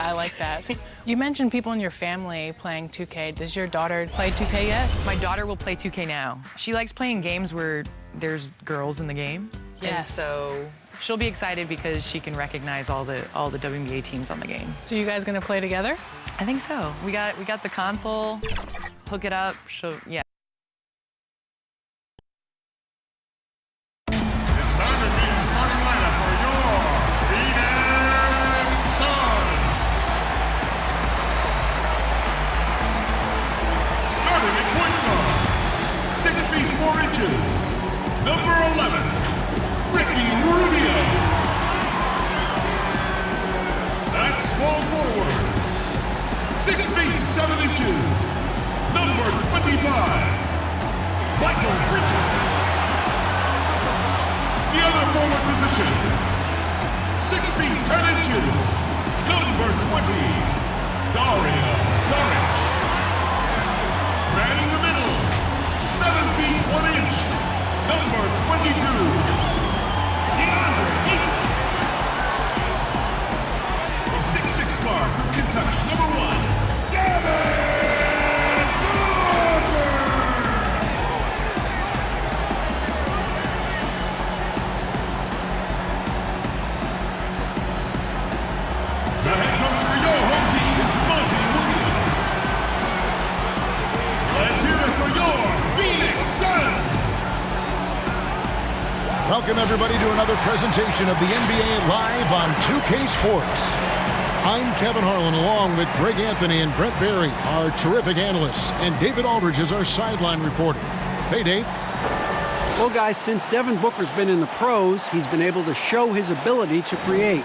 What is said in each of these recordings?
I like that. You mentioned people in your family playing 2K. Does your daughter play 2K yet? My daughter will play 2K now. She likes playing games where there's girls in the game. Yes. And so she'll be excited because she can recognize all the WNBA teams on the game. So you guys gonna play together? I think so. We got the console, hook it up, yeah. It's time to meet the starting lineup for your Phoenix Suns. Starting at point guard, 6 feet 4 inches, number 11, Ricky Rubio. At small forward, 6 feet 7 inches, number 25, Michael Bridges. The other forward position, 6 feet 10 inches, number 20, Dario Saric. Man in the middle, 7 feet 1 inch, number 22, DeAndre Ayton. A 6'6" guard from Kentucky, number 1, Devin Booker. The head coach for your home team is Monty Williams. Let's hear it for your Phoenix Suns. Welcome, everybody, to another presentation of the NBA Live on 2K Sports. I'm Kevin Harlan, along with Greg Anthony and Brent Barry, our terrific analysts, and David Aldridge is our sideline reporter. Hey, Dave. Well, guys, since Devin Booker's been in the pros, he's been able to show his ability to create.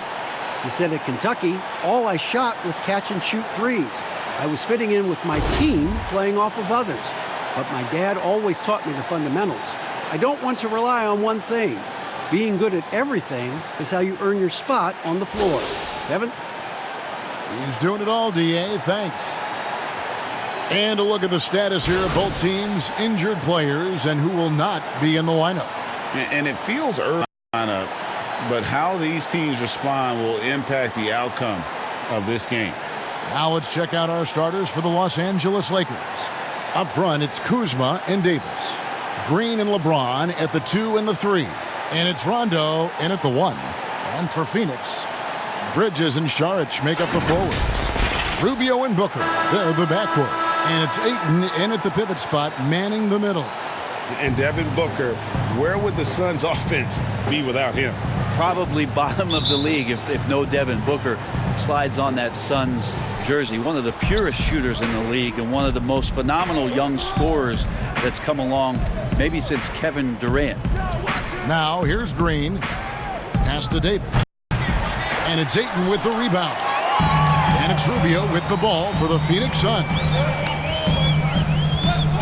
He said at Kentucky, all I shot was catch and shoot threes. I was fitting in with my team, playing off of others. But my dad always taught me the fundamentals. I don't want to rely on one thing. Being good at everything is how you earn your spot on the floor. Kevin? He's doing it all, D.A. Thanks. And a look at the status here of both teams' injured players and who will not be in the lineup. And it feels early lineup, but how these teams respond will impact the outcome of this game. Now let's check out our starters for the Los Angeles Lakers. Up front, it's Kuzma and Davis. Green and LeBron at the 2 and the 3. And it's Rondo in at the 1. And for Phoenix, Bridges and Saric make up the forwards. Rubio and Booker, they're the backcourt. And it's Ayton in at the pivot spot, manning the middle. And Devin Booker, where would the Suns' offense be without him? Probably bottom of the league if no Devin Booker slides on that Suns jersey. One of the purest shooters in the league and one of the most phenomenal young scorers that's come along maybe since Kevin Durant. Now here's Green. Pass to Davis. And it's Ayton with the rebound. And it's Rubio with the ball for the Phoenix Suns.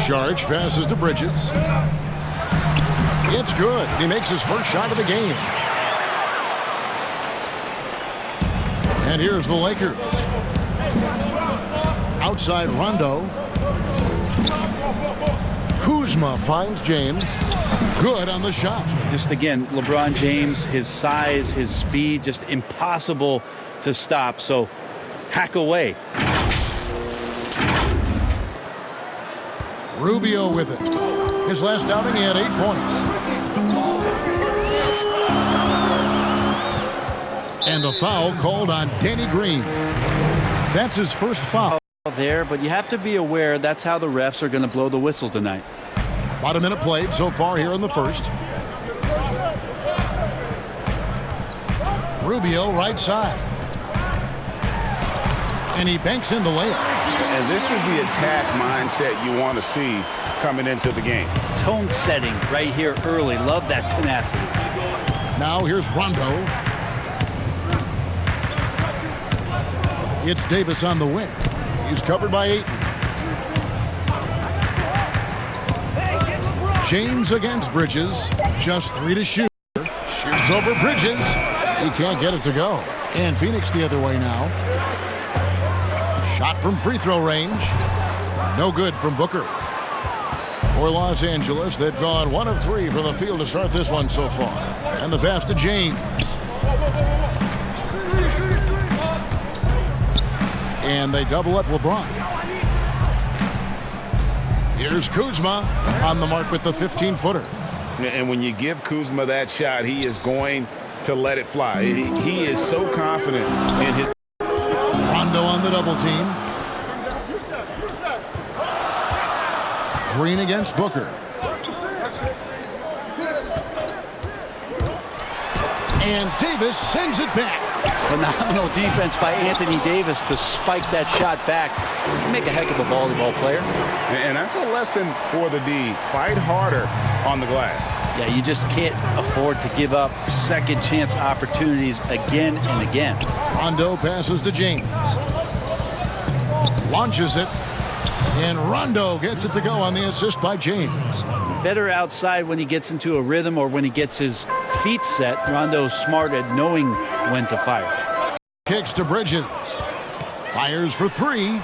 Saric passes to Bridges. It's good. He makes his first shot of the game. And here's the Lakers. Outside Rondo. Kuzma finds James. Good on the shot. Just again, LeBron James, his size, his speed, just impossible to stop. So hack away. Rubio with it. His last outing, he had 8 points. And the foul called on Danny Green. That's his first foul. There, but you have to be aware that's how the refs are going to blow the whistle tonight. About a minute played so far here in the first. Rubio right side. And he banks in the layup. And this is the attack mindset you want to see coming into the game. Tone setting right here early. Love that tenacity. Now here's Rondo. It's Davis on the wing. He's covered by Ayton. James against Bridges. Just 3 to shoot. Shoots over Bridges. He can't get it to go. And Phoenix the other way now. Shot from free throw range. No good from Booker. For Los Angeles, they've gone 1 of 3 from the field to start this one so far. And the pass to James. and they double up LeBron. Here's Kuzma on the mark with the 15-footer. And when you give Kuzma that shot, he is going to let it fly. He is so confident in his... Rondo on the double team. Green against Booker. And Davis sends it back. Phenomenal defense by Anthony Davis to spike that shot back. You make a heck of a volleyball player. And that's a lesson for the D. Fight harder on the glass. Yeah, you just can't afford to give up second chance opportunities again and again. Rondo passes to James. Launches it. And Rondo gets it to go on the assist by James. Better outside when he gets into a rhythm or when he gets his feet set. Rondo's smart at knowing when to fire. Kicks to Bridges. Fires for three.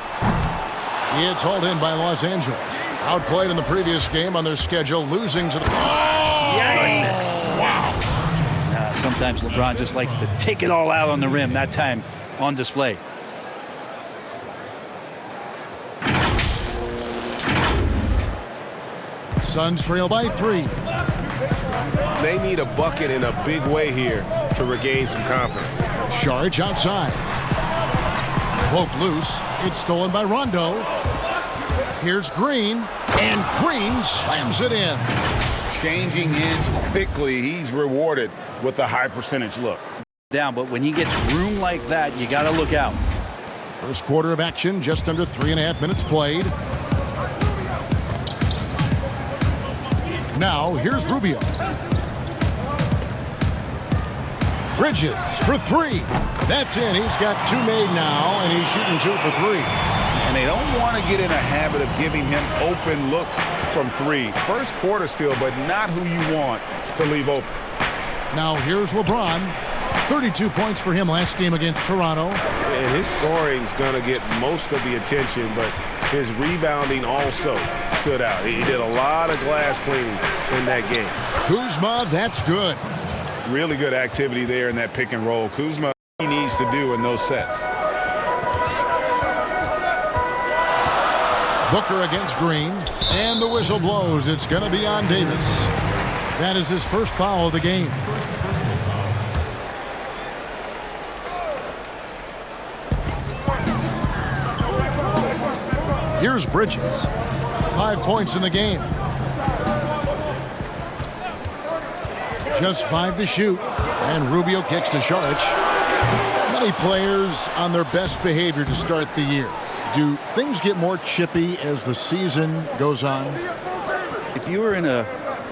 It's hauled in by Los Angeles. Outplayed in the previous game on their schedule, losing to the... Goodness. Wow. Sometimes LeBron just likes to take it all out on the rim. That time on display. Suns trail by 3. They need a bucket in a big way here to regain some confidence. Saric outside. Poke loose. It's stolen by Rondo. Here's Green. And Green slams it in. Changing ends quickly. He's rewarded with a high percentage look. Down, but when he gets room like that, you got to look out. First quarter of action, just under 3.5 minutes played. Now, here's Rubio. Bridges for 3. That's in. He's got 2 made now, and he's shooting 2 for 3. And they don't want to get in a habit of giving him open looks from 3. First quarter still, but not who you want to leave open. Now, here's LeBron. 32 points for him last game against Toronto. And his scoring is going to get most of the attention, but his rebounding also stood out. He did a lot of glass cleaning in that game. Kuzma, that's good. Really good activity there in that pick and roll. Kuzma, he needs to do in those sets. Booker against Green, and the whistle blows. It's going to be on Davis. That is his first foul of the game. Here's Bridges. 5 points in the game. Just 5 to shoot, and Rubio kicks to Saric. Many players on their best behavior to start the year. Do things get more chippy as the season goes on? If you were in a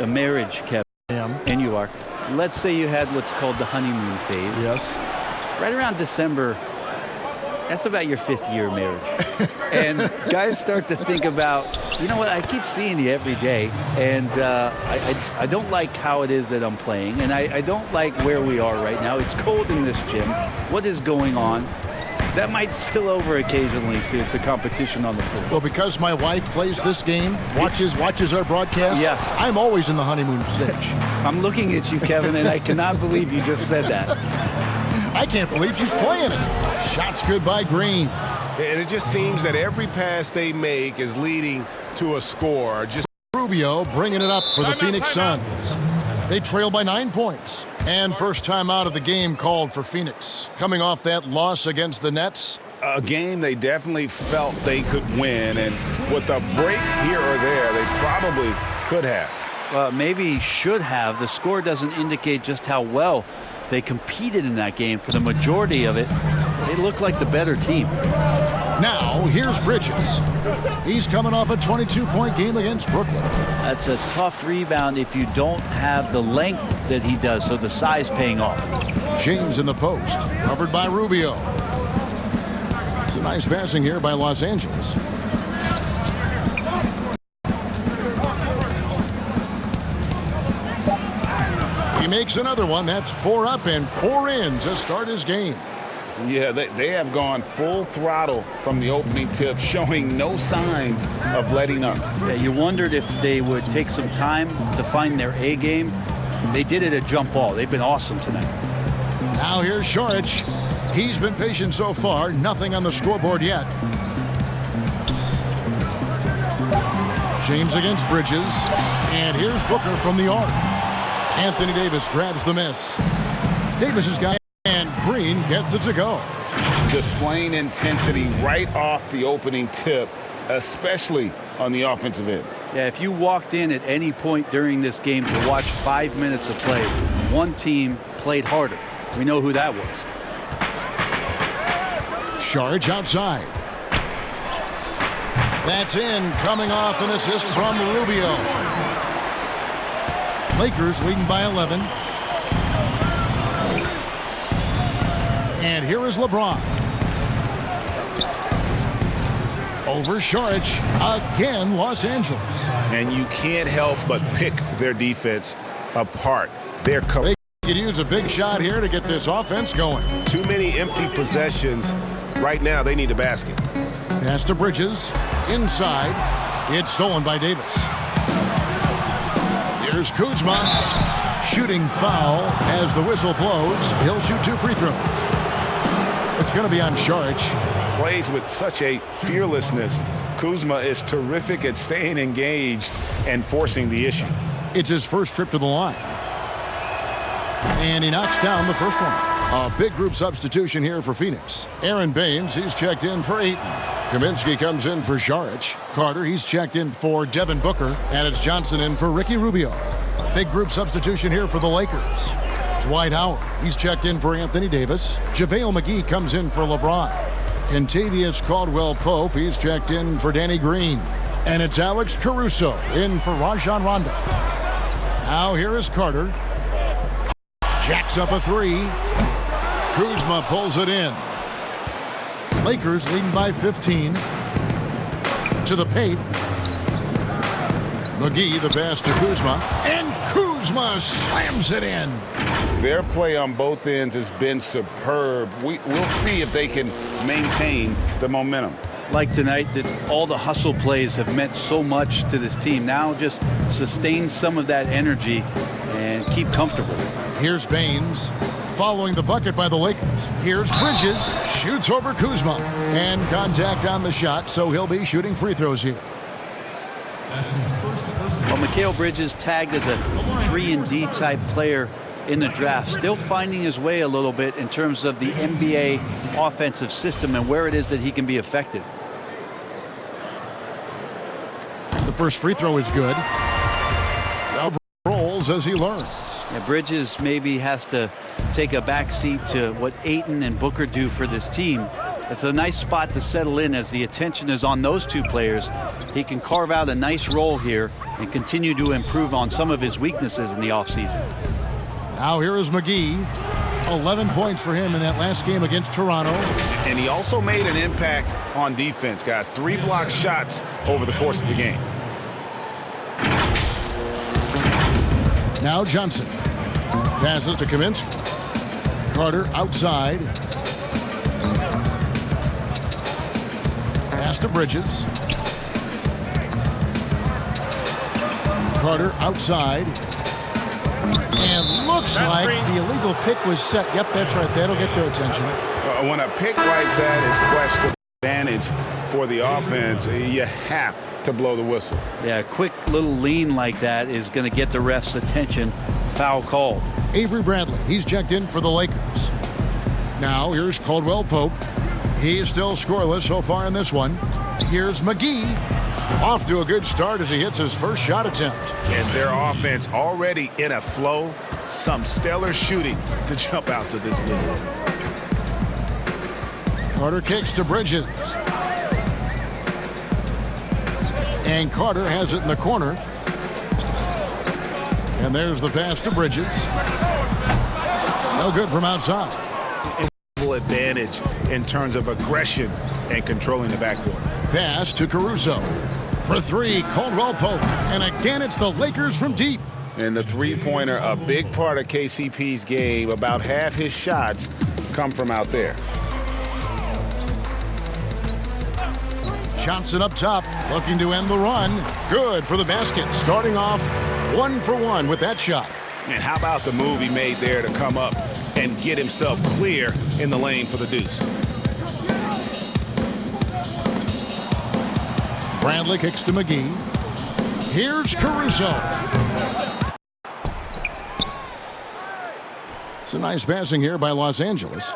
marriage, Kevin, and you are, let's say you had what's called the honeymoon phase. Yes. Right around December, that's about your 5th year marriage. And guys start to think about, you know what, I keep seeing you every day, and I don't like how it is that I'm playing, and I don't like where we are right now. It's cold in this gym. What is going on? That might spill over occasionally to competition on the floor. Well, because my wife plays this game, watches our broadcast, yeah. I'm always in the honeymoon stage. I'm looking at you, Kevin, and I cannot believe you just said that. I can't believe she's playing it. Shots good by Green. And it just seems that every pass they make is leading to a score. Just Rubio bringing it up for the Phoenix Suns. They trail by 9 points. And first time out of the game called for Phoenix. Coming off that loss against the Nets. A game they definitely felt they could win. And with a break here or there, they probably could have. Well, maybe should have. The score doesn't indicate just how well they competed in that game. For the majority of it, they look like the better team. Now, here's Bridges. He's coming off a 22-point game against Brooklyn. That's a tough rebound if you don't have the length that he does, so the size paying off. James in the post, covered by Rubio. It's a nice passing here by Los Angeles. He makes another one. That's 4 up and 4 in to start his game. Yeah, they have gone full throttle from the opening tip, showing no signs of letting up. Yeah, you wondered if they would take some time to find their A game. They did it at jump ball. They've been awesome tonight. Now here's Saric. He's been patient so far. Nothing on the scoreboard yet. James against Bridges. And here's Booker from the arc. Anthony Davis grabs the miss. Davis has got it, and Green gets it to go. Displaying intensity right off the opening tip, especially on the offensive end. Yeah, if you walked in at any point during this game to watch 5 minutes of play, one team played harder. We know who that was. Charge outside. That's in, coming off an assist from Rubio. Lakers leading by 11. And here is LeBron. Over Saric. Again, Los Angeles. And you can't help but pick their defense apart. They could use a big shot here to get this offense going. Too many empty possessions. Right now, they need a basket. Pass to Bridges. Inside. It's stolen by Davis. Here's Kuzma. Shooting foul as the whistle blows. He'll shoot 2 free throws. It's going to be on Saric. Plays with such a fearlessness. Kuzma is terrific at staying engaged and forcing the issue. It's his first trip to the line. And he knocks down the first one. A big group substitution here for Phoenix. Aaron Baines, he's checked in for Ayton. Kaminsky comes in for Saric. Carter, he's checked in for Devin Booker. And it's Johnson in for Ricky Rubio. Big group substitution here for the Lakers. Dwight Howard, he's checked in for Anthony Davis. JaVale McGee comes in for LeBron. Kentavious Caldwell-Pope, he's checked in for Danny Green. And it's Alex Caruso in for Rajon Rondo. Now here is Carter. Jacks up a 3. Kuzma pulls it in. Lakers leading by 15. To the paint. McGee, the pass to Kuzma. And Kuzma slams it in. Their play on both ends has been superb. We'll see if they can maintain the momentum. Like tonight, that all the hustle plays have meant so much to this team. Now just sustain some of that energy and keep comfortable. Here's Baines following the bucket by the Lakers. Here's Bridges, shoots over Kuzma. And contact on the shot, so he'll be shooting free throws here. Well, Mikal Bridges tagged as a 3-and-D type player in the draft, still finding his way a little bit in terms of the NBA offensive system and where it is that he can be effective. The first free throw is good. Well, rolls as he learns. Yeah, Bridges maybe has to take a back seat to what Ayton and Booker do for this team. It's a nice spot to settle in as the attention is on those two players. He can carve out a nice role here and continue to improve on some of his weaknesses in the offseason. Now here is McGee. 11 points for him in that last game against Toronto. And he also made an impact on defense, guys. 3 block shots over the course of the game. Now Johnson. Passes to Kaminsky. Carter outside. Pass to Bridges. Carter outside. And looks like the illegal pick was set. Yep, that's right. That'll get their attention. When a pick like that is questionable advantage for the offense, you have to blow the whistle. Yeah, a quick little lean like that is going to get the ref's attention. Foul call. Avery Bradley, he's checked in for the Lakers. Now here's Caldwell-Pope. He's still scoreless so far in this one. Here's McGee. Off to a good start as he hits his first shot attempt. And their offense already in a flow. Some stellar shooting to jump out to this lead. Carter kicks to Bridges. And Carter has it in the corner. And there's the pass to Bridges. No good from outside. Advantage in terms of aggression and controlling the backcourt. Pass to Caruso. For 3, Caldwell-Pope. And again, it's the Lakers from deep. And the three-pointer, a big part of KCP's game. About half his shots come from out there. Johnson up top, looking to end the run. Good for the basket. Starting off 1 for 1 with that shot. And how about the move he made there to come up and get himself clear in the lane for the deuce. Bradley kicks to McGee. Here's Caruso. Some nice passing here by Los Angeles.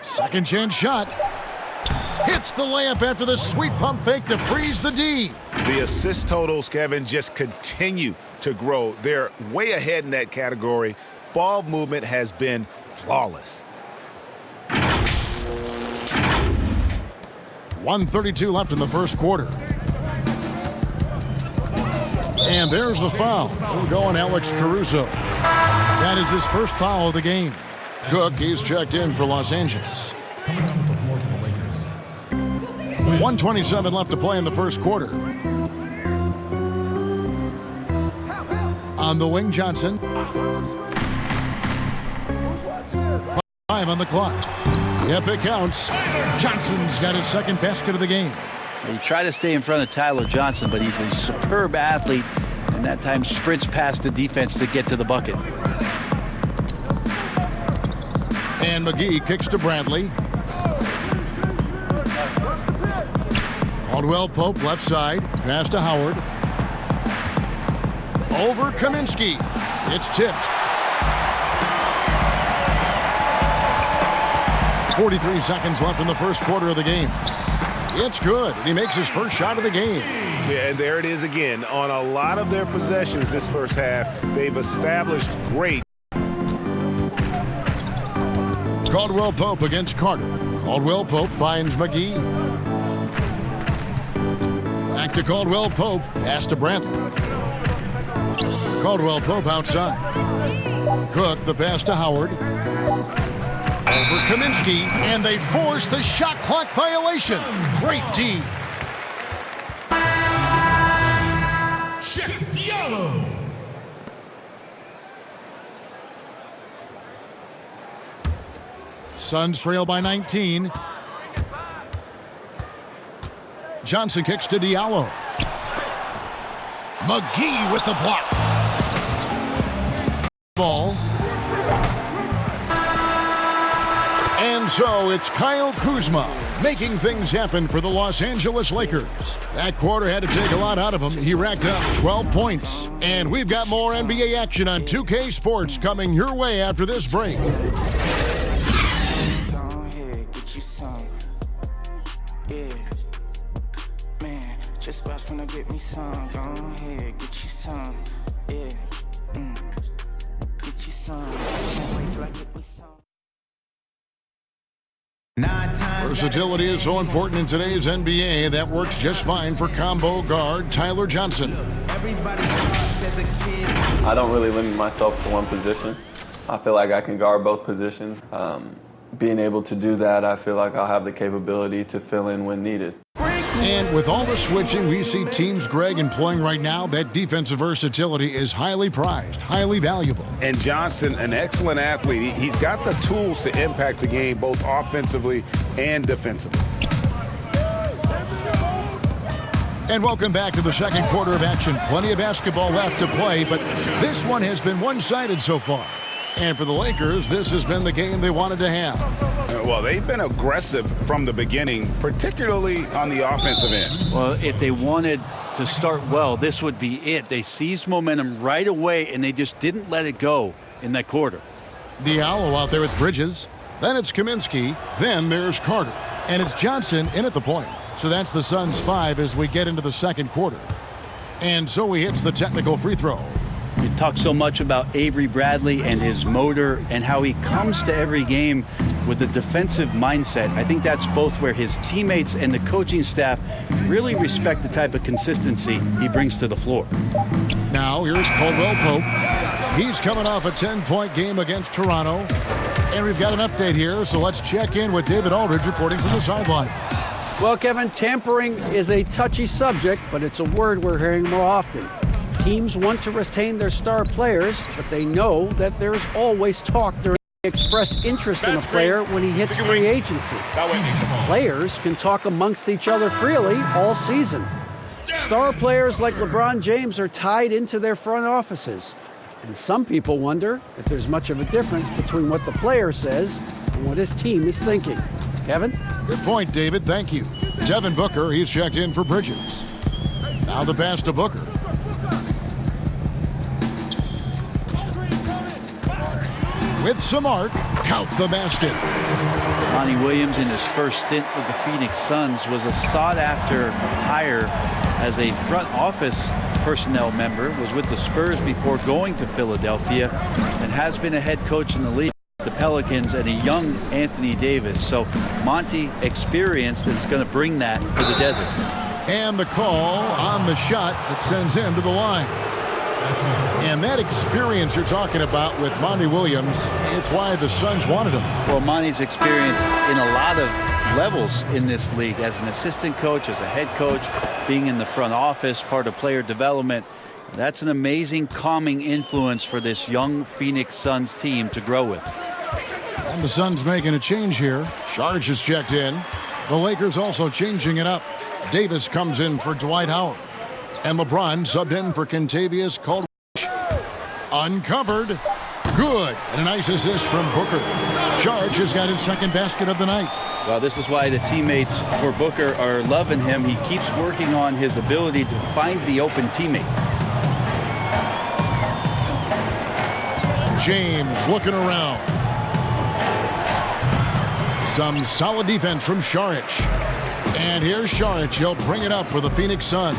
Second chance shot. Hits the layup after the sweet pump fake to freeze the D. The assist totals, Kevin, just continue to grow. They're way ahead in that category. Ball movement has been flawless. 1:32 left in the first quarter. And there's the foul. We're going Alex Caruso. That is his first foul of the game. Cook, he's checked in for Los Angeles. 1:27 left to play in the first quarter. On the wing, Johnson. 5 on the clock. Yep, it counts. Johnson's got his second basket of the game. He tried to stay in front of Tyler Johnson, but he's a superb athlete, and that time sprints past the defense to get to the bucket. And McGee kicks to Bradley. Caldwell Pope left side. Pass to Howard. Over Kaminsky. It's tipped. 43 seconds left in the first quarter of the game. It's good. And he makes his first shot of the game. Yeah, and there it is again. On a lot of their possessions this first half, they've established great. Caldwell Pope against Carter. Caldwell Pope finds McGee. Back to Caldwell Pope. Pass to Bradley. Caldwell Pope outside. Cook the pass to Howard. Over Kaminsky, and they force the shot clock violation. Great D. Diallo. Suns trail by 19. Johnson kicks to Diallo. McGee with the block. Ball. And so it's Kyle Kuzma making things happen for the Los Angeles Lakers. That quarter had to take a lot out of him. He racked up 12 points. And we've got more NBA action on 2K Sports coming your way after this break. Go ahead, get you some. Yeah. Man, just watch when I get me some. Go ahead, get you some. Yeah. Get you some. Can't wait till I get me some. Versatility is so important in today's NBA. That works just fine for combo guard Tyler Johnson. I don't really limit myself to one position. I feel like I can guard both positions. Being able to do that, I feel like I'll have the capability to fill in when needed. And with all the switching we see teams, Greg, employing right now, that defensive versatility is highly prized, highly valuable. And Johnson, an excellent athlete. He's got the tools to impact the game both offensively and defensively. And welcome back to the second quarter of action. Plenty of basketball left to play, but this one has been one-sided so far. And for the Lakers, this has been the game they wanted to have. Well, they've been aggressive from the beginning, particularly on the offensive end. Well, if they wanted to start well, this would be it. They seized momentum right away, and they just didn't let it go in that quarter. Diallo out there with Bridges. Then it's Kaminsky. Then there's Carter. And it's Johnson in at the point. So that's the Suns' 5 as we get into the second quarter. And so he hits the technical free throw. You talk so much about Avery Bradley and his motor and how he comes to every game with a defensive mindset. I think that's both where his teammates and the coaching staff really respect the type of consistency he brings to the floor. Now here's Caldwell Pope. He's coming off a 10-point game against Toronto. And we've got an update here, so let's check in with David Aldridge reporting from the sideline. Well, Kevin, tampering is a touchy subject, but it's a word we're hearing more often. Teams want to retain their star players, but they know that there's always talk during they express interest in a player when he hits free agency. Players can talk amongst each other freely all season. Star players like LeBron James are tied into their front offices. And some people wonder if there's much of a difference between what the player says and what his team is thinking. Kevin? Good point, David. Thank you. Devin Booker, he's checked in for Bridges. Now the pass to Booker. With some arc, count the basket. Monty Williams, in his first stint with the Phoenix Suns, was a sought-after hire as a front office personnel member, was with the Spurs before going to Philadelphia, and has been a head coach in the league with the Pelicans and a young Anthony Davis. So Monty, experienced, is going to bring that to the desert. And the call on the shot that sends him to the line. And that experience you're talking about with Monty Williams, it's why the Suns wanted him. Well, Monty's experience in a lot of levels in this league, as an assistant coach, as a head coach, being in the front office, part of player development. That's an amazing calming influence for this young Phoenix Suns team to grow with. And the Suns making a change here. Saric is checked in. The Lakers also changing it up. Davis comes in for Dwight Howard. And LeBron subbed in for Kentavious Caldwell. Uncovered. Good. And a nice assist from Booker. Saric has got his second basket of the night. Well, this is why the teammates for Booker are loving him. He keeps working on his ability to find the open teammate. James looking around. Some solid defense from Saric. And here's Saric. He'll bring it up for the Phoenix Suns.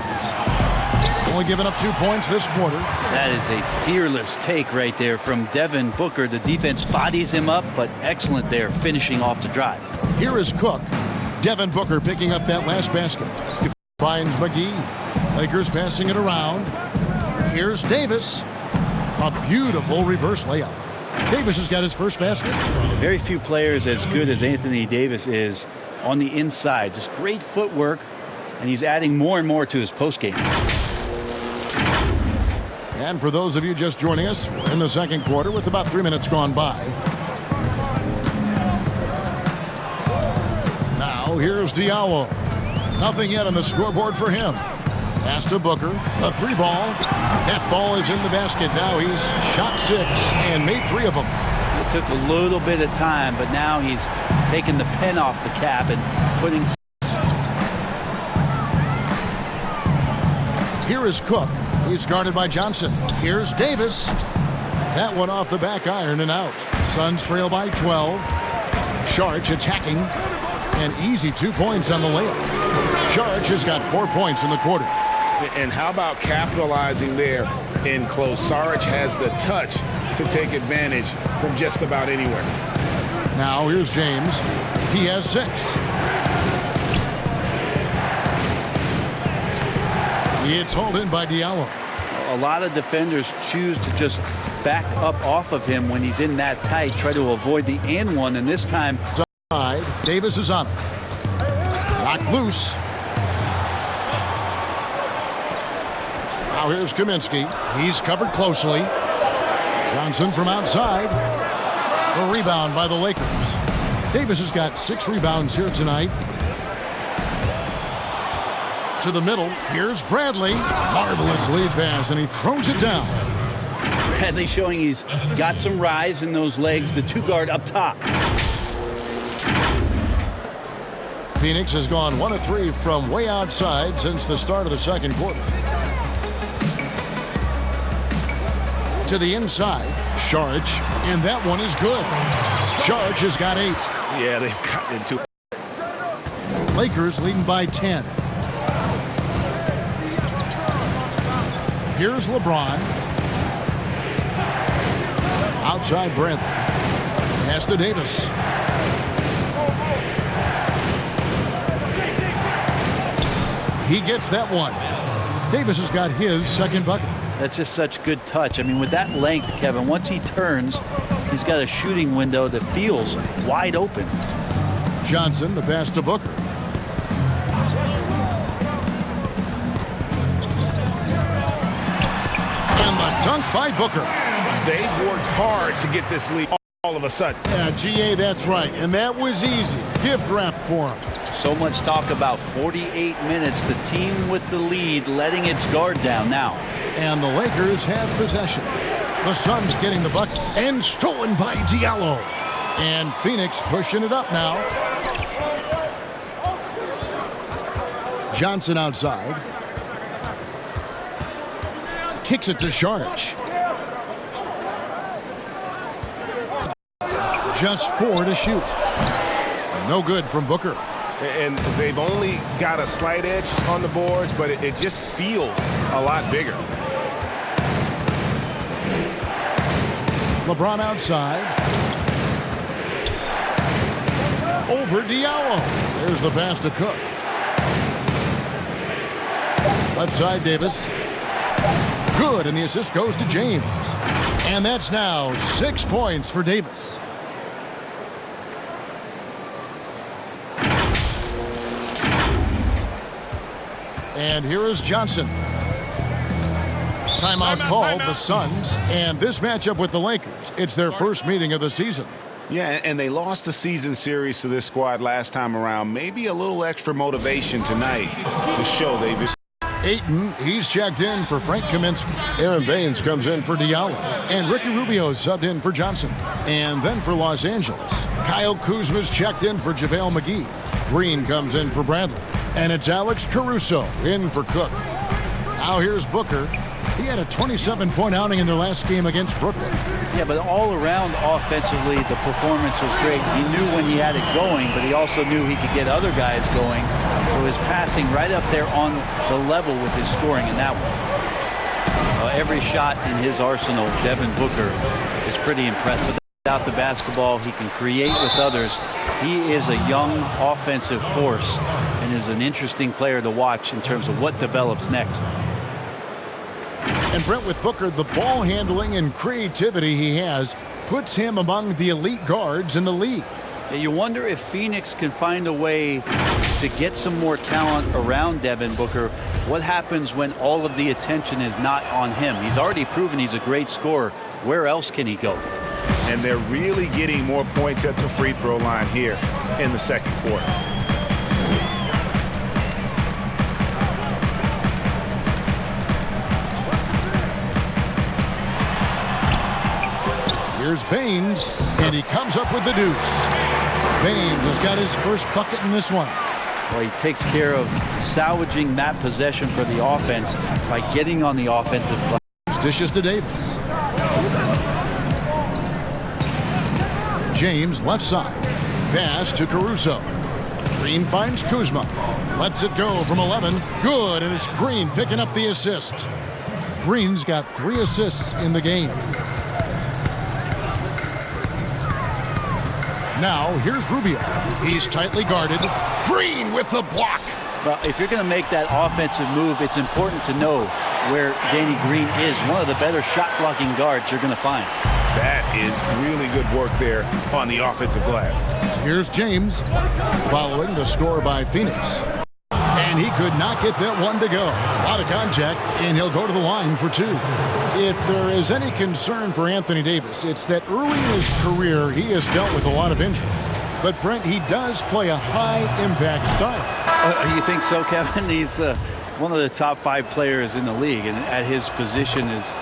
Only giving up 2 points this quarter. That is a fearless take right there from Devin Booker. The defense bodies him up, but excellent there, finishing off the drive. Here is Cook. Devin Booker picking up that last basket. He finds McGee. Lakers passing it around. Here's Davis. A beautiful reverse layup. Davis has got his first basket. Very few players as good as Anthony Davis is on the inside. Just great footwork, and he's adding more and more to his postgame. And for those of you just joining us, we're in the second quarter with about 3 minutes gone by. Now here's Diallo. Nothing yet on the scoreboard for him. Pass to Booker. A three ball. That ball is in the basket. Now he's shot 6 and made 3 of them. It took a little bit of time, but now he's taking the pen off the cap and putting. Here is Cook. He's guarded by Johnson. Here's Davis. That one off the back iron and out. Suns trail by 12. Saric attacking. And easy 2 points on the layup. Saric has got 4 points in the quarter. And how about capitalizing there in close? Saric has the touch to take advantage from just about anywhere. Now here's James. He has 6. It's hauled in by Diallo. A lot of defenders choose to just back up off of him when he's in that tight, try to avoid the and one, and this time. Davis is on it. Knocked loose. Now here's Kaminsky. He's covered closely. Johnson from outside. A rebound by the Lakers. Davis has got 6 rebounds here tonight. To the middle. Here's Bradley. Marvelous lead pass, and he throws it down. Bradley showing he's got some rise in those legs. The 2-guard up top. Phoenix has gone 1 of 3 from way outside since the start of the second quarter. To the inside, Saric, and that one is good. Saric has got 8. Yeah, they've gotten into it. Lakers leading by 10. Here's LeBron. Outside Bradley. Pass to Davis. He gets that one. Davis has got his second bucket. That's just such good touch. I mean, with that length, Kevin, once he turns, he's got a shooting window that feels wide open. Johnson, the pass to Booker. And the dunk by Booker. They've worked hard to get this lead all of a sudden. Yeah, GA, that's right. And that was easy. Gift wrap for him. So much talk about 48 minutes. The team with the lead letting its guard down now. And the Lakers have possession. The Suns getting the bucket and stolen by Diallo. And Phoenix pushing it up now. Johnson outside. Kicks it to Sharge. Just 4 to shoot. No good from Booker. And they've only got a slight edge on the boards, but it just feels a lot bigger. LeBron outside. Over Diallo. There's the pass to Cook. Left side, Davis. Good, and the assist goes to James. And that's now 6 points for Davis. And here is Johnson. Timeout called, the Suns. And this matchup with the Lakers, it's their first meeting of the season. Yeah, and they lost the season series to this squad last time around. Maybe a little extra motivation tonight to show they've... Ayton, he's checked in for Frank Kaminsky. Aaron Baines comes in for Diallo. And Ricky Rubio subbed in for Johnson. And then for Los Angeles, Kyle Kuzma's checked in for JaVale McGee. Green comes in for Bradley. And it's Alex Caruso in for Cook. Now here's Booker. He had a 27-point outing in their last game against Brooklyn. Yeah, but all around offensively, the performance was great. He knew when he had it going, but he also knew he could get other guys going. So his passing right up there on the level with his scoring in that one. Every shot in his arsenal, Devin Booker, is pretty impressive. Without the basketball, he can create with others. He is a young offensive force and is an interesting player to watch in terms of what develops next. And Brent, with Booker, the ball handling and creativity he has puts him among the elite guards in the league. Yeah, you wonder if Phoenix can find a way to get some more talent around Devin Booker. What happens when all of the attention is not on him? He's already proven he's a great scorer. Where else can he go? And they're really getting more points at the free throw line here in the second quarter. Here's Baines, and he comes up with the deuce. Baines has got his first bucket in this one. Well, he takes care of salvaging that possession for the offense by getting on the offensive glass. Dishes to Davis. James left side. Pass to Caruso. Green finds Kuzma. Lets it go from 11. Good, and it's Green picking up the assist. Green's got 3 assists in the game. Now, here's Rubio. He's tightly guarded. Green with the block. Well, if you're going to make that offensive move, it's important to know where Danny Green is. One of the better shot-blocking guards you're going to find. That is really good work there on the offensive glass. Here's James following the score by Phoenix. And he could not get that one to go. A lot of contact, and he'll go to the line for 2. If there is any concern for Anthony Davis, it's that early in his career, he has dealt with a lot of injuries. But, Brent, he does play a high-impact style. You think so, Kevin? He's one of the top 5 players in the league, and at his position is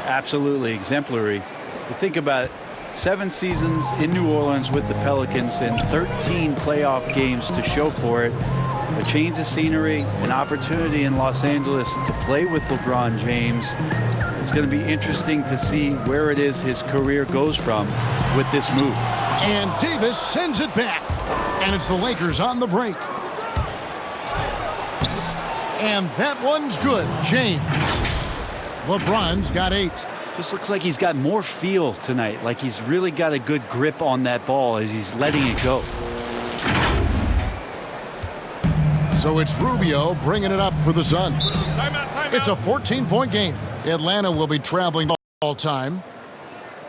absolutely exemplary. You think about it, 7 seasons in New Orleans with the Pelicans and 13 playoff games to show for it. A change of scenery, an opportunity in Los Angeles to play with LeBron James. It's going to be interesting to see where it is his career goes from with this move. And Davis sends it back. And it's the Lakers on the break. And that one's good. James. LeBron's got 8. Just looks like he's got more feel tonight, like he's really got a good grip on that ball as he's letting it go. So it's Rubio bringing it up for the Suns. It's a 14-point game. Atlanta will be traveling all time.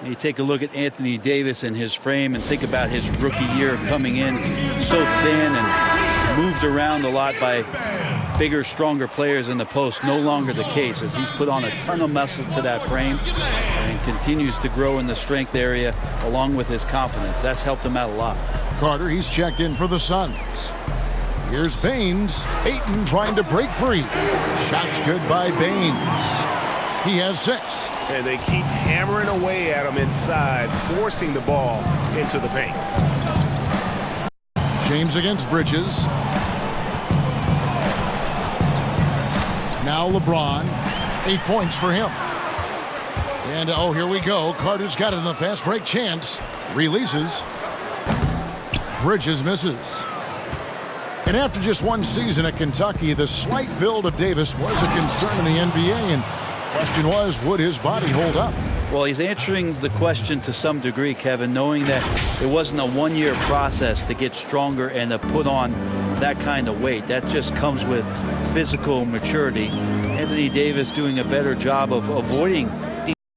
You take a look at Anthony Davis and his frame and think about his rookie year coming in so thin and moved around a lot by bigger, stronger players in the post. No longer the case, as he's put on a ton of muscle to that frame and continues to grow in the strength area along with his confidence. That's helped him out a lot. Carter, he's checked in for the Suns. Here's Baines. Ayton trying to break free. Shots good by Baines. He has 6. And they keep hammering away at him inside, forcing the ball into the paint. James against Bridges. Now LeBron. 8 points for him. And, oh, here we go. Carter's got it in the fast break chance. Releases. Bridges misses. And after just one season at Kentucky, the slight build of Davis was a concern in the NBA. And the question was, would his body hold up? Well, he's answering the question to some degree, Kevin, knowing that it wasn't a one-year process to get stronger and to put on that kind of weight. That just comes with physical maturity. Anthony Davis doing a better job of avoiding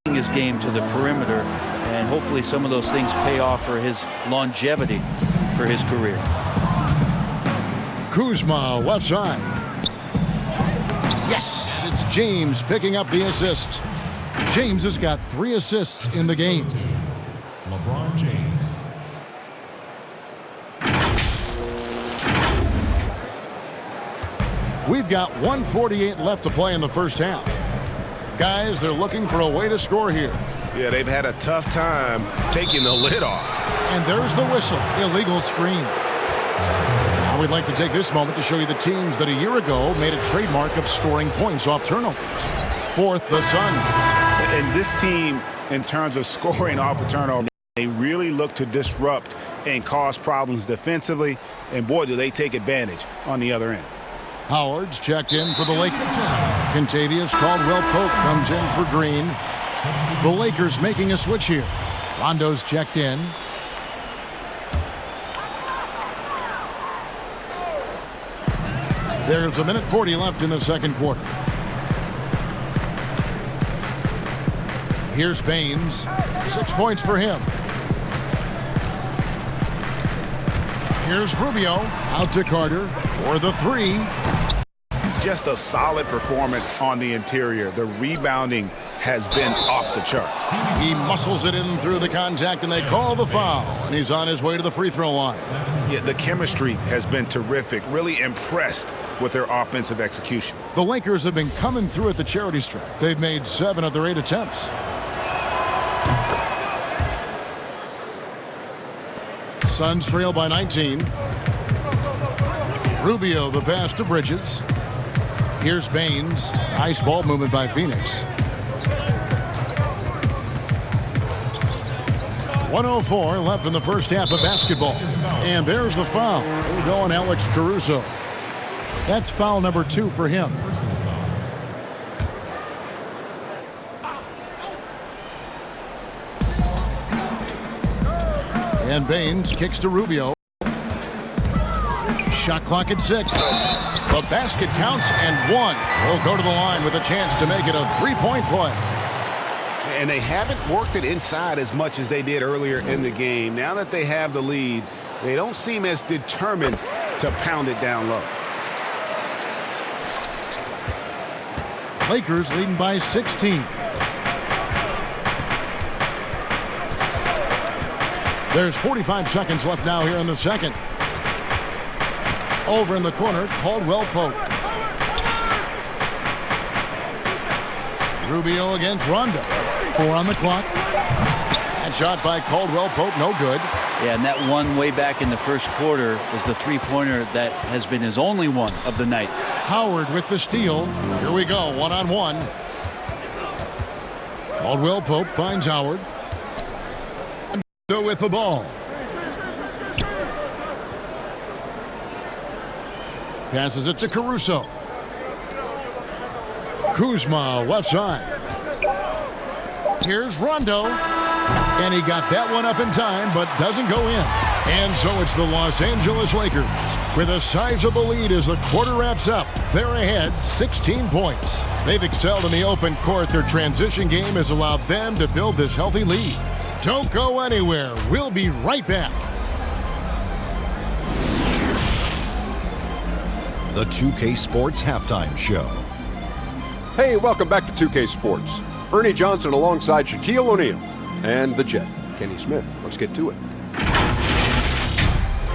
his game to the perimeter, and hopefully some of those things pay off for his longevity for his career. Kuzma, left side. Yes, it's James picking up the assist. James has got 3 assists in the game. LeBron James. We've got 1:48 left to play in the first half. Guys, they're looking for a way to score here. Yeah, they've had a tough time taking the lid off. And there's the whistle. Illegal screen. Now we'd like to take this moment to show you the teams that a year ago made a trademark of scoring points off turnovers. 4th, the Suns. And this team, in terms of scoring off a turnover, they really look to disrupt and cause problems defensively. And boy, do they take advantage on the other end. Howard's checked in for the Lakers. Contavious Caldwell-Pope comes in for Green. The Lakers making a switch here. Rondo's checked in. There's 1:40 left in the second quarter. Here's Baines. 6 points for him. Here's Rubio. Out to Carter for the 3. Just a solid performance on the interior. The rebounding has been off the charts. He muscles it in through the contact, and they call the foul. And he's on his way to the free throw line. Yeah, the chemistry has been terrific. Really impressed with their offensive execution. The Lakers have been coming through at the charity stripe. They've made 7 of their 8 attempts. Suns trail by 19. Rubio, the pass to Bridges. Here's Baines. Nice ball movement by Phoenix. 1:04 left in the first half of basketball. And there's the foul. We're going Alex Caruso. That's foul number 2 for him. And Baines kicks to Rubio. Shot clock at 6. The basket counts and 1. Will go to the line with a chance to make it a 3-point play. And they haven't worked it inside as much as they did earlier in the game. Now that they have the lead, they don't seem as determined to pound it down low. Lakers leading by 16. There's 45 seconds left now here in the second. Over in the corner, Caldwell-Pope. Rubio against Rondo. 4 on the clock. And shot by Caldwell-Pope, no good. Yeah, and that one way back in the first quarter was the three-pointer that has been his only one of the night. Howard with the steal. Here we go, 1-on-1. Caldwell-Pope finds Howard. With the ball. Passes it to Caruso. Kuzma, left side. Here's Rondo. And he got that one up in time, but doesn't go in. And so it's the Los Angeles Lakers with a sizable lead as the quarter wraps up. They're ahead 16 points. They've excelled in the open court. Their transition game has allowed them to build this healthy lead. Don't go anywhere. We'll be right back. The 2K Sports Halftime Show. Hey, welcome back to 2K Sports. Ernie Johnson alongside Shaquille O'Neal and the Jet, Kenny Smith. Let's get to it.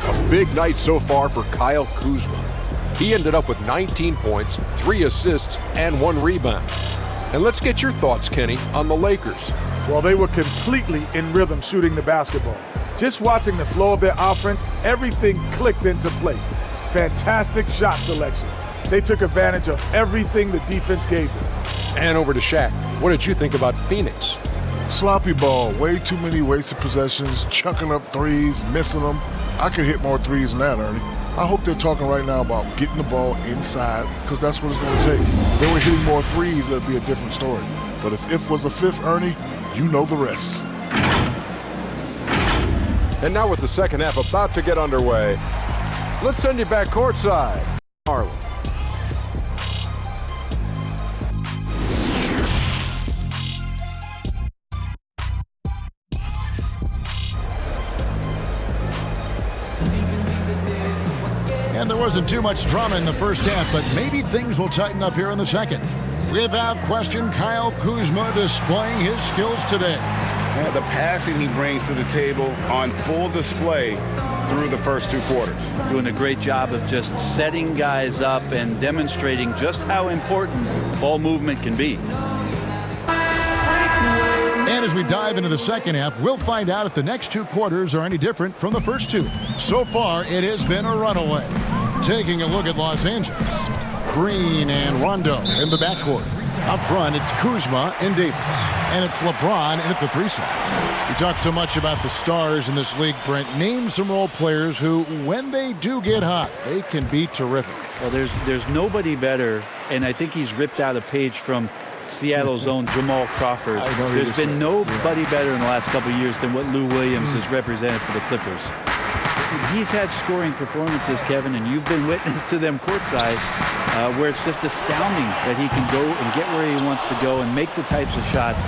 A big night so far for Kyle Kuzma. He ended up with 19 points, 3 assists, and 1 rebound. And let's get your thoughts, Kenny, on the Lakers. Well, they were completely in rhythm shooting the basketball. Just watching the flow of their offense, everything clicked into place. Fantastic shot selection. They took advantage of everything the defense gave them. And over to Shaq. What did you think about Phoenix? Sloppy ball, way too many wasted possessions, chucking up threes, missing them. I could hit more threes than that, Ernie. I hope they're talking right now about getting the ball inside, because that's what it's going to take. If they were hitting more threes, that'd be a different story. But if was a fifth, Ernie, you know the rest. And now with the second half about to get underway, let's send you back courtside. Harlan. And there wasn't too much drama in the first half, but maybe things will tighten up here in the second. Without question, Kyle Kuzma displaying his skills today. Yeah, the passing he brings to the table on full display through the first 2 quarters. Doing a great job of just setting guys up and demonstrating just how important ball movement can be. And as we dive into the second half, we'll find out if the next 2 quarters are any different from the first 2. So far, it has been a runaway. Taking a look at Los Angeles. Green and Rondo in the backcourt. Up front, it's Kuzma and Davis. And it's LeBron in at the 3 slot. We talk so much about the stars in this league, Brent. Name some role players who, when they do get hot, they can be terrific. Well, there's nobody better, and I think he's ripped out a page from Seattle's own Jamal Crawford. There's been nobody better in the last couple of years than what Lou Williams has represented for the Clippers. He's had scoring performances, Kevin, and you've been witness to them courtside, where it's just astounding that he can go and get where he wants to go and make the types of shots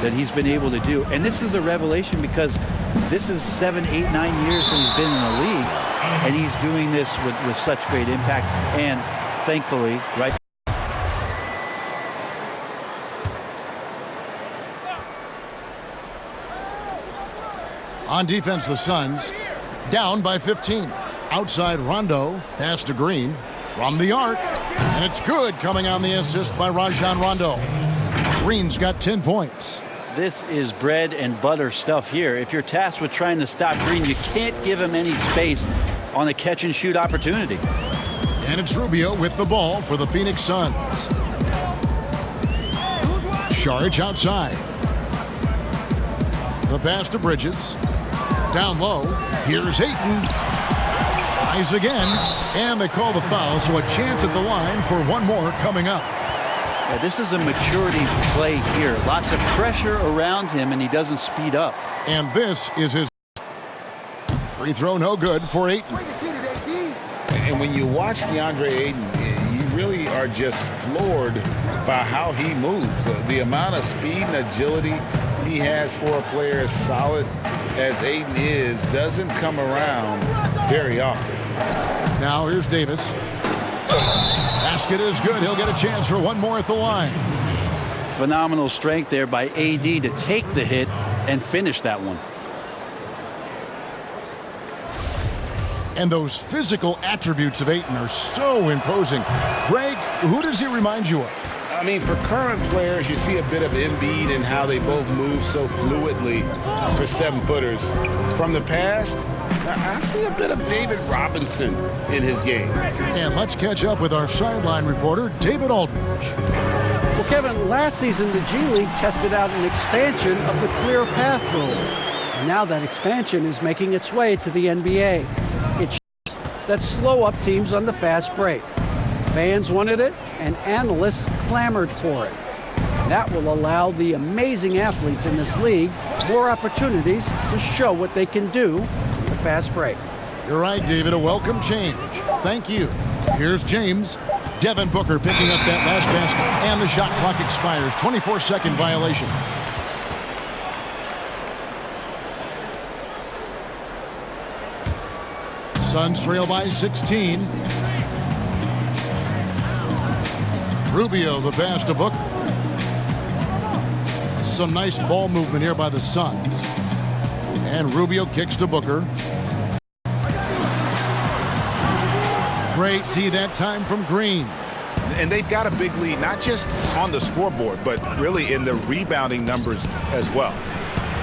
that he's been able to do. And this is a revelation because this is 7, 8, 9 years that he's been in the league, and he's doing this with such great impact. And thankfully, right. On defense, the Suns down by 15. Outside Rondo, pass to Green from the arc. And it's good, coming on the assist by Rajon Rondo. Green's got 10 points. This is bread and butter stuff here. If you're tasked with trying to stop Green, you can't give him any space on a catch-and-shoot opportunity. And it's Rubio with the ball for the Phoenix Suns. Saric outside. The pass to Bridges. Down low. Here's Ayton. Tries again. And they call the foul, so a chance at the line for one more coming up. Yeah, this is a maturity play here. Lots of pressure around him, and he doesn't speed up. And this is his free throw, no good for Ayton. And when you watch DeAndre Ayton, you really are just floored by how he moves. The amount of speed and agility he has for a player as solid as Ayton is doesn't come around very often. Now here's Davis. Basket is good. He'll get a chance for one more at the line. Phenomenal strength there by AD to take the hit and finish that one. And those physical attributes of Ayton are so imposing. Greg, who does he remind you of? I mean, for current players, you see a bit of Embiid and how they both move so fluidly for 7-footers. From the past, I see a bit of David Robinson in his game. And let's catch up with our sideline reporter, David Aldridge. Well, Kevin, last season the G League tested out an expansion of the clear path rule. And now that expansion is making its way to the NBA. It shows that slow up teams on the fast break. Fans wanted it, and analysts clamored for it. That will allow the amazing athletes in this league more opportunities to show what they can do in the fast break. You're right, David. A welcome change. Thank you. Here's James. Devin Booker picking up that last basket, and the shot clock expires. 24-second violation. Suns trail by 16. Rubio, the pass to Booker. Some nice ball movement here by the Suns. And Rubio kicks to Booker. Great tee that time from Green. And they've got a big lead, not just on the scoreboard, but really in the rebounding numbers as well.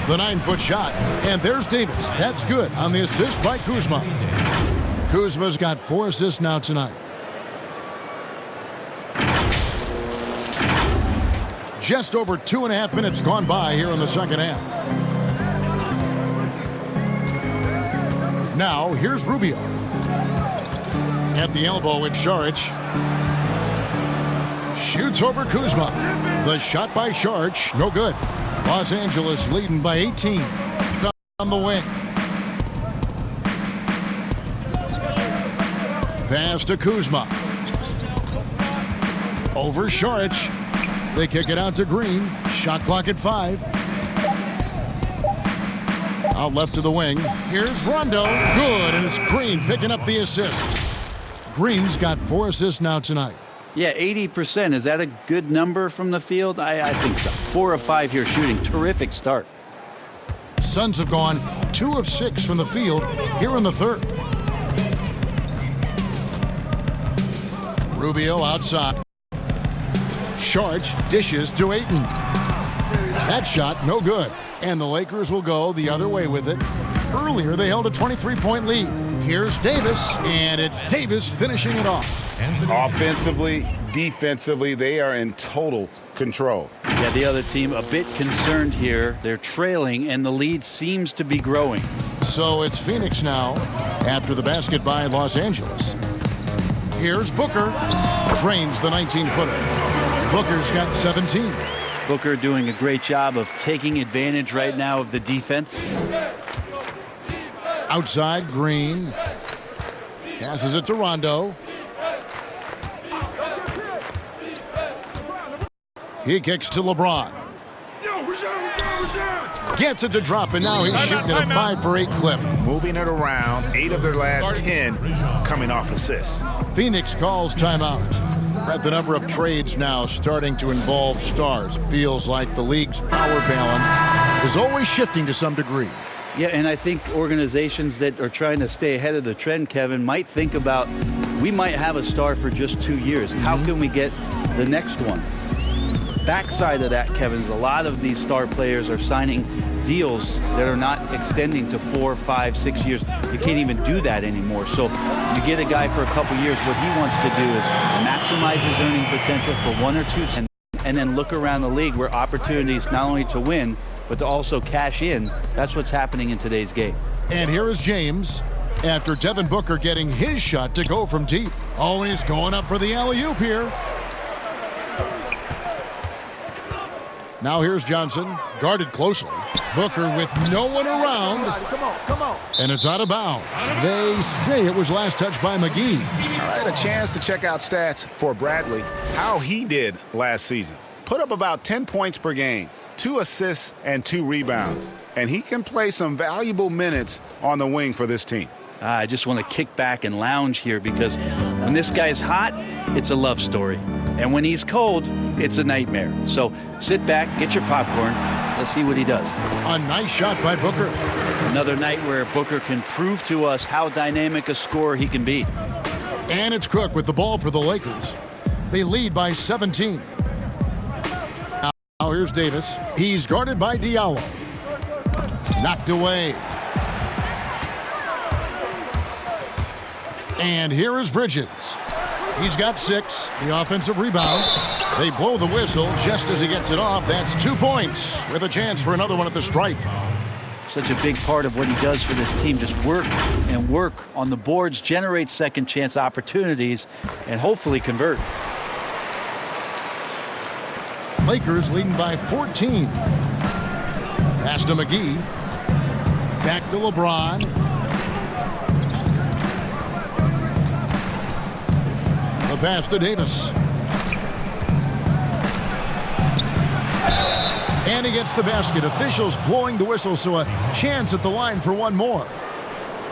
The 9-foot shot, and there's Davis. That's good on the assist by Kuzma. Kuzma's got 4 assists now tonight. Just over 2.5 minutes gone by here in the second half. Now, here's Rubio. At the elbow, it's Saric. Shoots over Kuzma. The shot by Saric, no good. Los Angeles leading by 18 on the wing. Pass to Kuzma. Over Saric. They kick it out to Green. Shot clock at 5. Out left to the wing. Here's Rondo. Good, and it's Green picking up the assist. Green's got 4 assists now tonight. Yeah, 80%. Is that a good number from the field? I think so. 4 of 5 here shooting. Terrific start. Suns have gone 2 of 6 from the field here in the third. Rubio outside. Saric dishes to Ayton. That shot, no good. And the Lakers will go the other way with it. Earlier, they held a 23-point lead. Here's Davis, and it's Davis finishing it off. Offensively, defensively, they are in total control. Yeah, the other team a bit concerned here. They're trailing, and the lead seems to be growing. So it's Phoenix now after the basket by Los Angeles. Here's Booker. Drains the 19-footer. Booker's got 17. Booker doing a great job of taking advantage right now of the defense. Outside, Green. Passes it to Rondo. He kicks to LeBron. Gets it to drop, and now he's shooting at a 5 for 8 clip. Moving it around, 8 of their last 10 coming off assists. Phoenix calls timeout. At the number of trades now starting to involve stars. Feels like the league's power balance is always shifting to some degree. Yeah, and I think organizations that are trying to stay ahead of the trend, Kevin, might think about, we might have a star for just 2 years. How can we get the next one? Backside of that, Kevin, is a lot of these star players are signing deals that are not extending to 4, 5, 6 years. You can't even do that anymore. So you get a guy for a couple years. What he wants to do is maximize his earning potential for 1 or 2 and then look around the league where opportunities not only to win, but to also cash in. That's what's happening in today's game. And here is James after Devin Booker getting his shot to go from deep. Always going up for the alley-oop here. Now here's Johnson, guarded closely. Booker with no one around. Come on. And it's out of bounds. They say it was last touched by McGee. I had a chance to check out stats for Bradley, how he did last season. Put up about 10 points per game, 2 assists and 2 rebounds. And he can play some valuable minutes on the wing for this team. I just want to kick back and lounge here because when this guy's hot, it's a love story. And when he's cold, it's a nightmare. So sit back, get your popcorn. Let's see what he does. A nice shot by Booker. Another night where Booker can prove to us how dynamic a scorer he can be. And it's Cook with the ball for the Lakers. They lead by 17. Now here's Davis. He's guarded by Diallo. Knocked away. And here is Bridges. He's got 6. The offensive rebound. They blow the whistle just as he gets it off. That's 2 points with a chance for another one at the stripe. Such a big part of what he does for this team. Just work and work on the boards, generate second chance opportunities, and hopefully convert. Lakers leading by 14. Pass to McGee. Back to LeBron. The pass to Davis. And he gets the basket. Officials blowing the whistle, so a chance at the line for one more.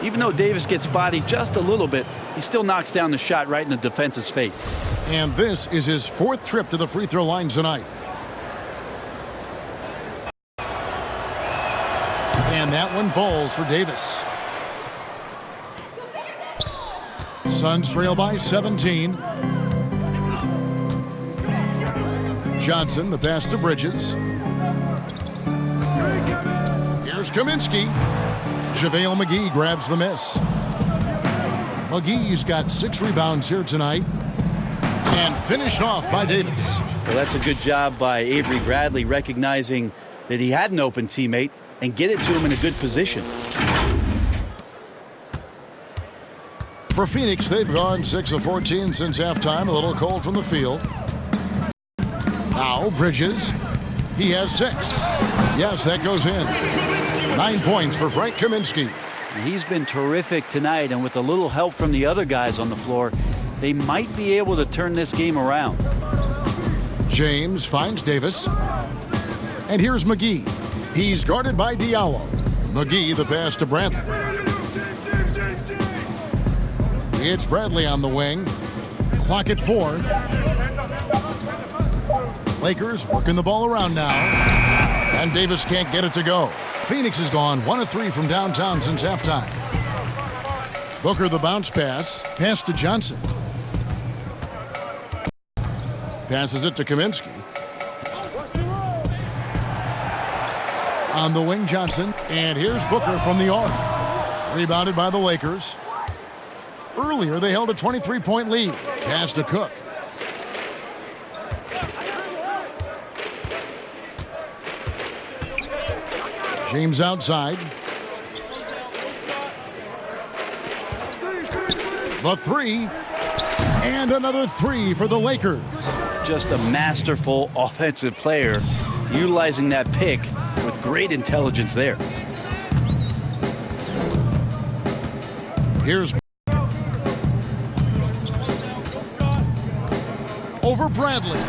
Even though Davis gets bodied just a little bit, he still knocks down the shot right in the defense's face. And this is his 4th trip to the free throw line tonight. And that one falls for Davis. Suns trail by 17. Johnson, the pass to Bridges. Here's Kaminsky. JaVale McGee grabs the miss. McGee's got 6 rebounds here tonight. And finished off by Davis. Well, that's a good job by Avery Bradley, recognizing that he had an open teammate and get it to him in a good position. For Phoenix, they've gone 6 of 14 since halftime. A little cold from the field. Now Bridges. He has 6. Yes, that goes in. 9 points for Frank Kaminsky. He's been terrific tonight, and with a little help from the other guys on the floor, they might be able to turn this game around. James finds Davis. And here's McGee. He's guarded by Diallo. McGee, the pass to Bradley. It's Bradley on the wing. Clock at 4. Lakers working the ball around now. And Davis can't get it to go. Phoenix has gone 1 of 3 from downtown since halftime. Booker the bounce pass. Pass to Johnson. Passes it to Kaminsky. On the wing, Johnson. And here's Booker from the arc. Rebounded by the Lakers. Earlier, they held a 23-point lead. Pass to Cook. James outside. The 3. And another 3 for the Lakers. Just a masterful offensive player, utilizing that pick with great intelligence there. Here's over Bradley.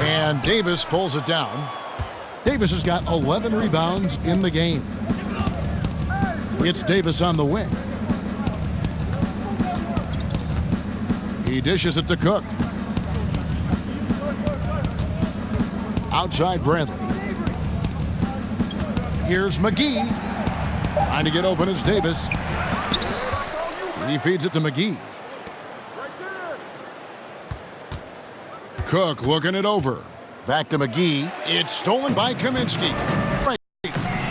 And Davis pulls it down. Davis has got 11 rebounds in the game. It's Davis on the wing. He dishes it to Cook. Outside Bradley. Here's McGee. Trying to get open is Davis. He feeds it to McGee. Cook looking it over. Back to McGee. It's stolen by Kaminsky.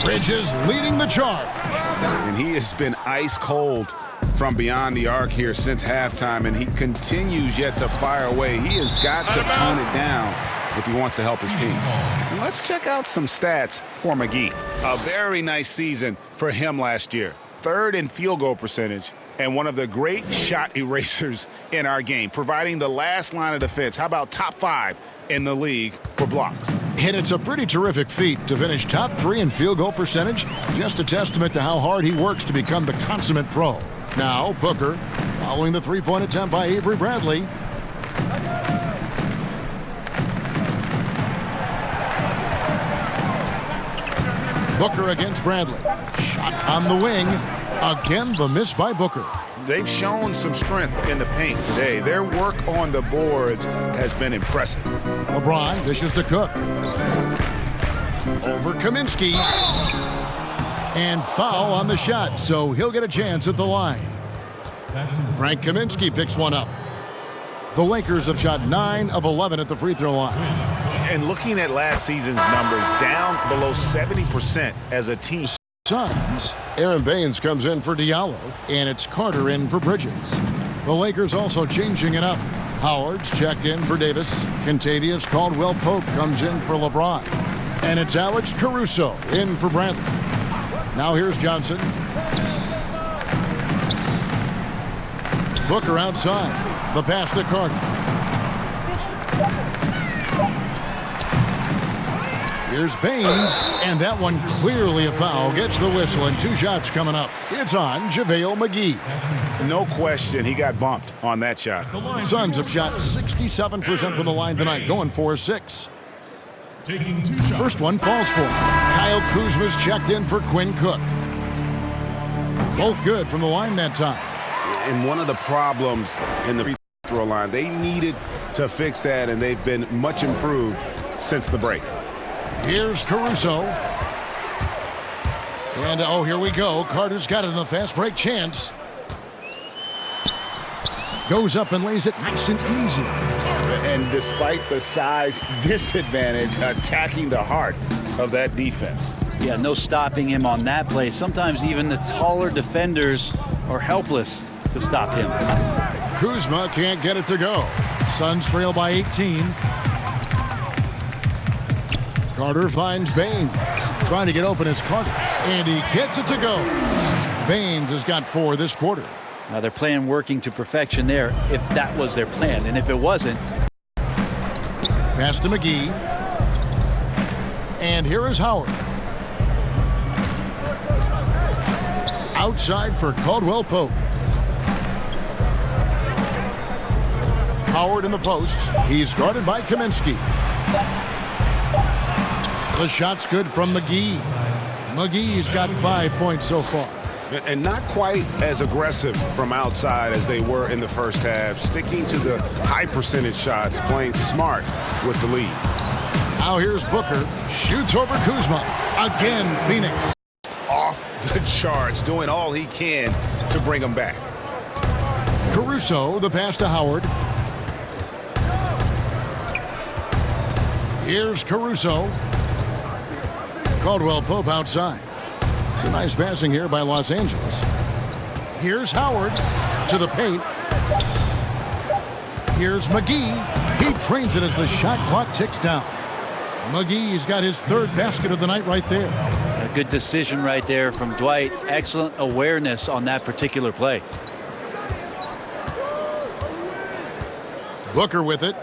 Bridges leading the charge. And he has been ice cold from beyond the arc here since halftime, and he continues yet to fire away. He has got to tone it down if he wants to help his team. And let's check out some stats for McGee. A very nice season for him last year. 3rd in field goal percentage and one of the great shot erasers in our game, providing the last line of defense. How about top 5 in the league for blocks? And it's a pretty terrific feat to finish top 3 in field goal percentage. Just a testament to how hard he works to become the consummate pro. Now Booker following the 3-point attempt by Avery Bradley. Booker against Bradley. Shot on the wing. Again, the miss by Booker. They've shown some strength in the paint today. Their work on the boards has been impressive. LeBron dishes to Cook. Over Kaminsky. And foul on the shot, so he'll get a chance at the line. Frank Kaminsky picks one up. The Lakers have shot 9 of 11 at the free throw line. And looking at last season's numbers, down below 70% as a team. Suns, Aaron Baines comes in for Diallo, and it's Carter in for Bridges. The Lakers also changing it up. Howard's checked in for Davis. Kentavious Caldwell-Pope comes in for LeBron. And it's Alex Caruso in for Bradley. Now here's Johnson. Booker outside. The pass to Carter. Here's Baines, and that one clearly a foul. Gets the whistle, and 2 shots coming up. It's on JaVale McGee. No question, he got bumped on that shot. The Suns have shot 67% from the line tonight, going 4-6. First one falls for him. Kyle Kuzma's checked in for Quinn Cook. Both good from the line that time. And one of the problems in the free throw line, they needed to fix that, and they've been much improved since the break. Here's Caruso. And, oh, here we go. Carter's got it in the fast break chance. Goes up and lays it nice and easy. And despite the size disadvantage, attacking the heart of that defense. Yeah, no stopping him on that play. Sometimes even the taller defenders are helpless to stop him. Kuzma can't get it to go. Suns trail by 18. Carter finds Baines. Trying to get open is Carter. And he gets it to go. Baines has got 4 this quarter. Now they're playing working to perfection there if that was their plan. And if it wasn't. Pass to McGee. And here is Howard. Outside for Caldwell Pope. Howard in the post. He's guarded by Kaminsky. The shot's good from McGee. McGee's got 5 points so far. And not quite as aggressive from outside as they were in the first half. Sticking to the high percentage shots, playing smart with the lead. Now here's Booker. Shoots over Kuzma. Again, Phoenix. Off the charts, doing all he can to bring them back. Caruso, the pass to Howard. Here's Caruso. Caldwell Pope outside. Some nice passing here by Los Angeles. Here's Howard to the paint. Here's McGee. He trains it as the shot clock ticks down. McGee's got his 3rd basket of the night right there. A good decision right there from Dwight. Excellent awareness on that particular play. Booker with it.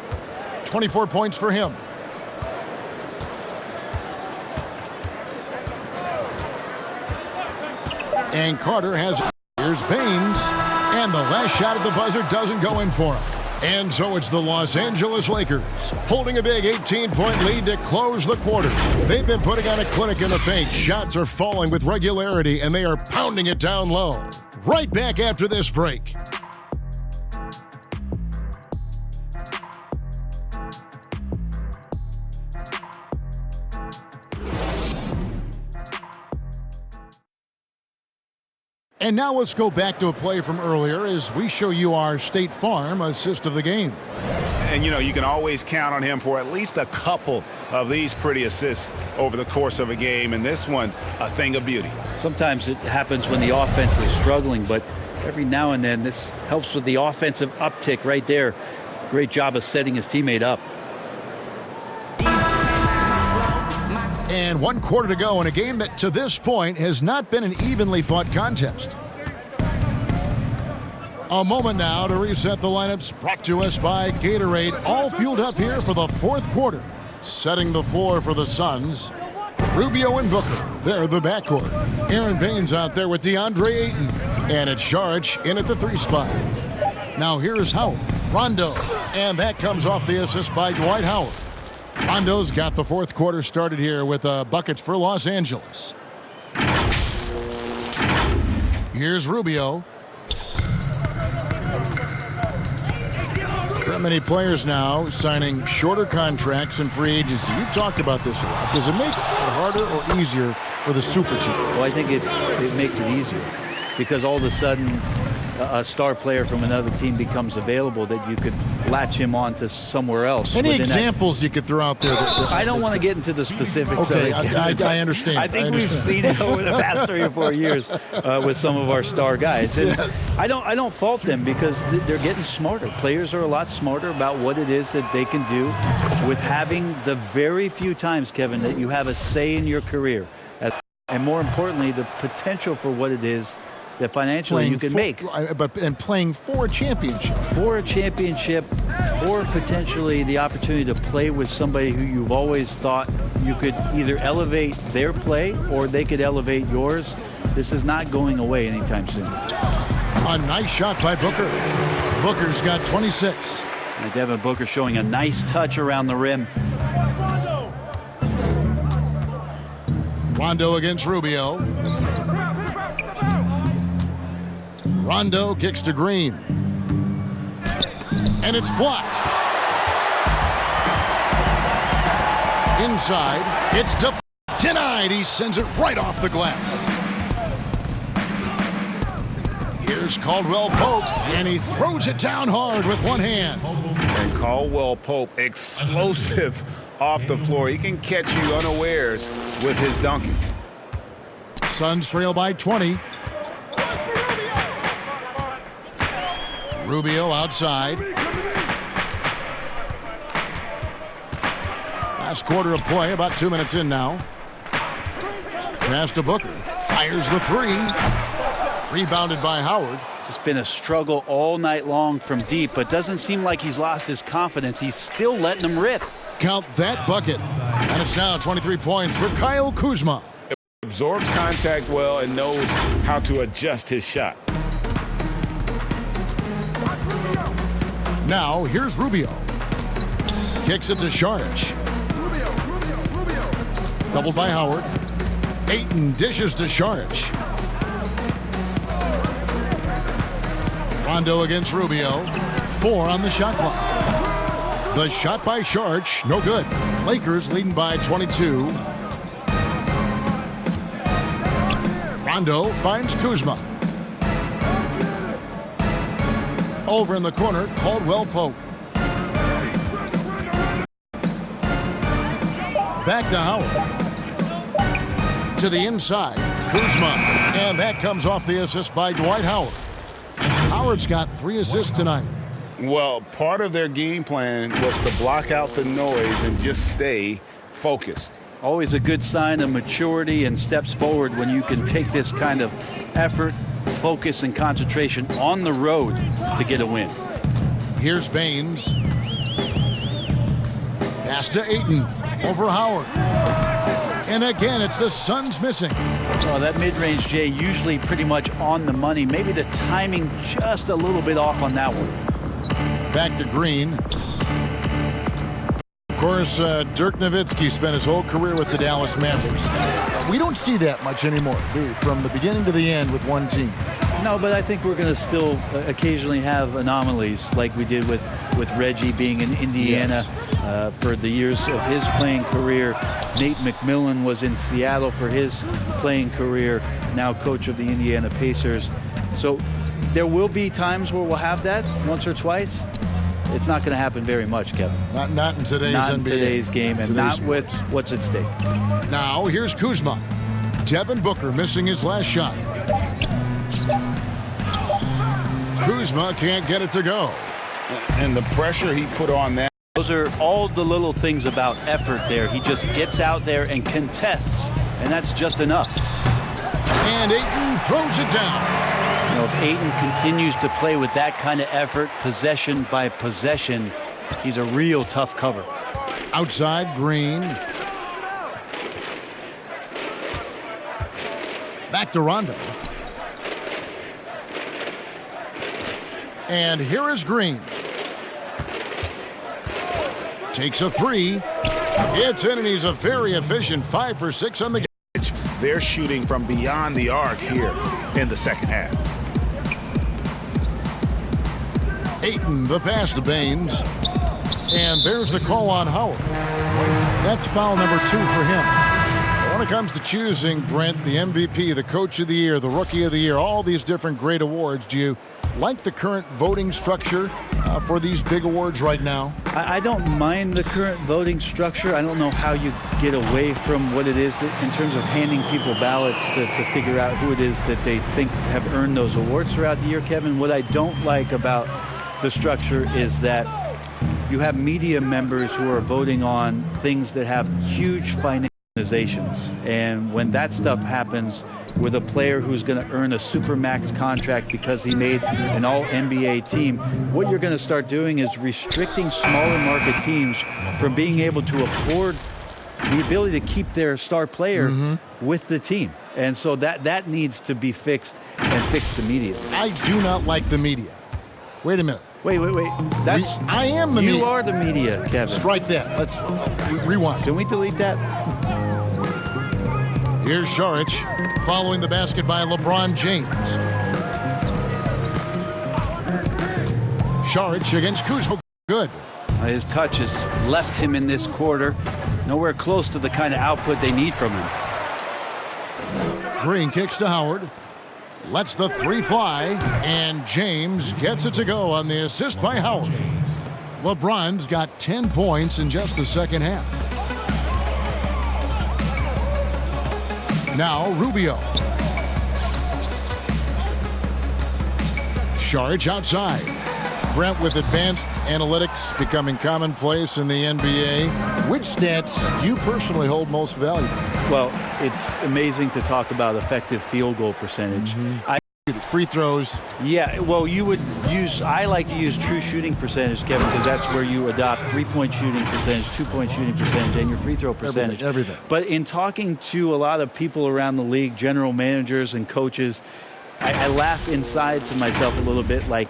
24 points for him. And Carter has. Here's Baines. And the last shot at the buzzer doesn't go in for him. And so it's the Los Angeles Lakers holding a big 18-point lead to close the quarter. They've been putting on a clinic in the paint. Shots are falling with regularity, and they are pounding it down low. Right back after this break. And now let's go back to a play from earlier as we show you our State Farm assist of the game. And, you know, you can always count on him for at least a couple of these pretty assists over the course of a game. And this one, a thing of beauty. Sometimes it happens when the offense is struggling, but every now and then this helps with the offensive uptick right there. Great job of setting his teammate up. And 1 quarter to go in a game that to this point has not been an evenly fought contest. A moment now to reset the lineups, brought to us by Gatorade, all fueled up here for the 4th quarter. Setting the floor for the Suns, Rubio and Booker. They're the backcourt. Aaron Baines out there with DeAndre Ayton. And it's Saric in at the 3 spot. Now here's Howard. Rondo. And that comes off the assist by Dwight Howard. Rondo's got the 4th quarter started here with buckets for Los Angeles. Here's Rubio. There are many players now signing shorter contracts in free agency. You've talked about this a lot. Does it make it harder or easier for the super teams? Well, I think it makes it easier because all of a sudden a star player from another team becomes available that you could latch him on to somewhere else. Any examples you could throw out there? I don't want to get into the specifics okay, of it. I understand. I think we've seen it over the past 3 or 4 years with some of our star guys. And yes. I don't fault them because they're getting smarter. Players are a lot smarter about what it is that they can do with having the very few times, Kevin, that you have a say in your career. And more importantly, the potential for what it is that financially you can make. And playing for a championship. For a championship, for potentially the opportunity to play with somebody who you've always thought you could either elevate their play or they could elevate yours. This is not going away anytime soon. A nice shot by Booker. Booker's got 26. And Devin Booker showing a nice touch around the rim. Rondo against Rubio. Rondo kicks to Green. And it's blocked. Inside, it's denied. He sends it right off the glass. Here's Caldwell Pope, and he throws it down hard with one hand. And Caldwell Pope, explosive off the floor. He can catch you unawares with his dunking. Suns trail by 20. Rubio outside. Last quarter of play, about 2 minutes in now. Pass to Booker. Fires the three. Rebounded by Howard. Just been a struggle all night long from deep, but doesn't seem like he's lost his confidence. He's still letting them rip. Count that bucket. And it's now 23 points for Kyle Kuzma. Absorbs contact well and knows how to adjust his shot. Now, here's Rubio. Kicks it to Saric. Doubled by Howard. Ayton dishes to Saric. Rondo against Rubio. 4 on the shot clock. The shot by Saric, no good. Lakers leading by 22. Rondo finds Kuzma. Over in the corner, Caldwell Pope. Back to Howard. To the inside, Kuzma. And that comes off the assist by Dwight Howard. Howard's got 3 assists tonight. Well, part of their game plan was to block out the noise and just stay focused. Always a good sign of maturity and steps forward when you can take this kind of effort, focus, and concentration on the road to get a win. Here's Baines. Pass to Ayton. Over Howard. And again, it's the Suns missing. Oh, that mid-range, Jay, usually pretty much on the money. Maybe the timing just a little bit off on that one. Back to Green. Of course, Dirk Nowitzki spent his whole career with the Dallas Mavericks. We don't see that much anymore, do we? From the beginning to the end with one team. No, but I think we're going to still occasionally have anomalies like we did with Reggie being in Indiana for the years of his playing career. Nate McMillan was in Seattle for his playing career, now coach of the Indiana Pacers. So there will be times where we'll have that once or twice. It's not going to happen very much, Kevin. Not in today's not NBA. in today's game, and not with what's at stake. Now, here's Kuzma. Devin Booker missing his last shot. Kuzma can't get it to go. And the pressure he put on that. Those are all the little things about effort there. He just gets out there and contests, and that's just enough. And Ayton throws it down. You know, if Ayton continues to play with that kind of effort, possession by possession, he's a real tough cover. Outside, Green. Back to Rondo. And here is Green. Takes a three. It's in, and he's a very efficient 5 for 6 on the game. They're shooting from beyond the arc here in the second half. Ayton, the pass to Baines. And there's the call on Howard. That's foul number 2 for him. When it comes to choosing, Brent, the MVP, the Coach of the Year, the Rookie of the Year, all these different great awards, do you like the current voting structure for these big awards right now? I don't mind the current voting structure. I don't know how you get away from what it is in terms of handing people ballots to figure out who it is that they think have earned those awards throughout the year, Kevin. What I don't like about the structure is that you have media members who are voting on things that have huge financial organizations. And when that stuff happens with a player who's going to earn a supermax contract because he made an all-NBA team, what you're going to start doing is restricting smaller market teams from being able to afford the ability to keep their star player with the team. And so that needs to be fixed and fixed immediately. I do not like the media. Wait a minute. Wait. I am the media. You are the media, Kevin. Strike that. Let's rewind. Can we delete that? Here's Saric following the basket by LeBron James. Saric against Kuzma. Good. His touch has left him in this quarter. Nowhere close to the kind of output they need from him. Green kicks to Howard. Lets the three fly, and James gets it to go on the assist by Howard. LeBron's got 10 points in just the second half. Now Rubio. Charge outside. Brent, with advanced analytics becoming commonplace in the NBA, which stats do you personally hold most valuable? Well, it's amazing to talk about effective field goal percentage. Free throws. Yeah, well, I like to use true shooting percentage, Kevin, because that's where you adopt 3-point shooting percentage, 2-point shooting percentage, and your free throw percentage. Everything. But in talking to a lot of people around the league, general managers and coaches, I laugh inside to myself a little bit like,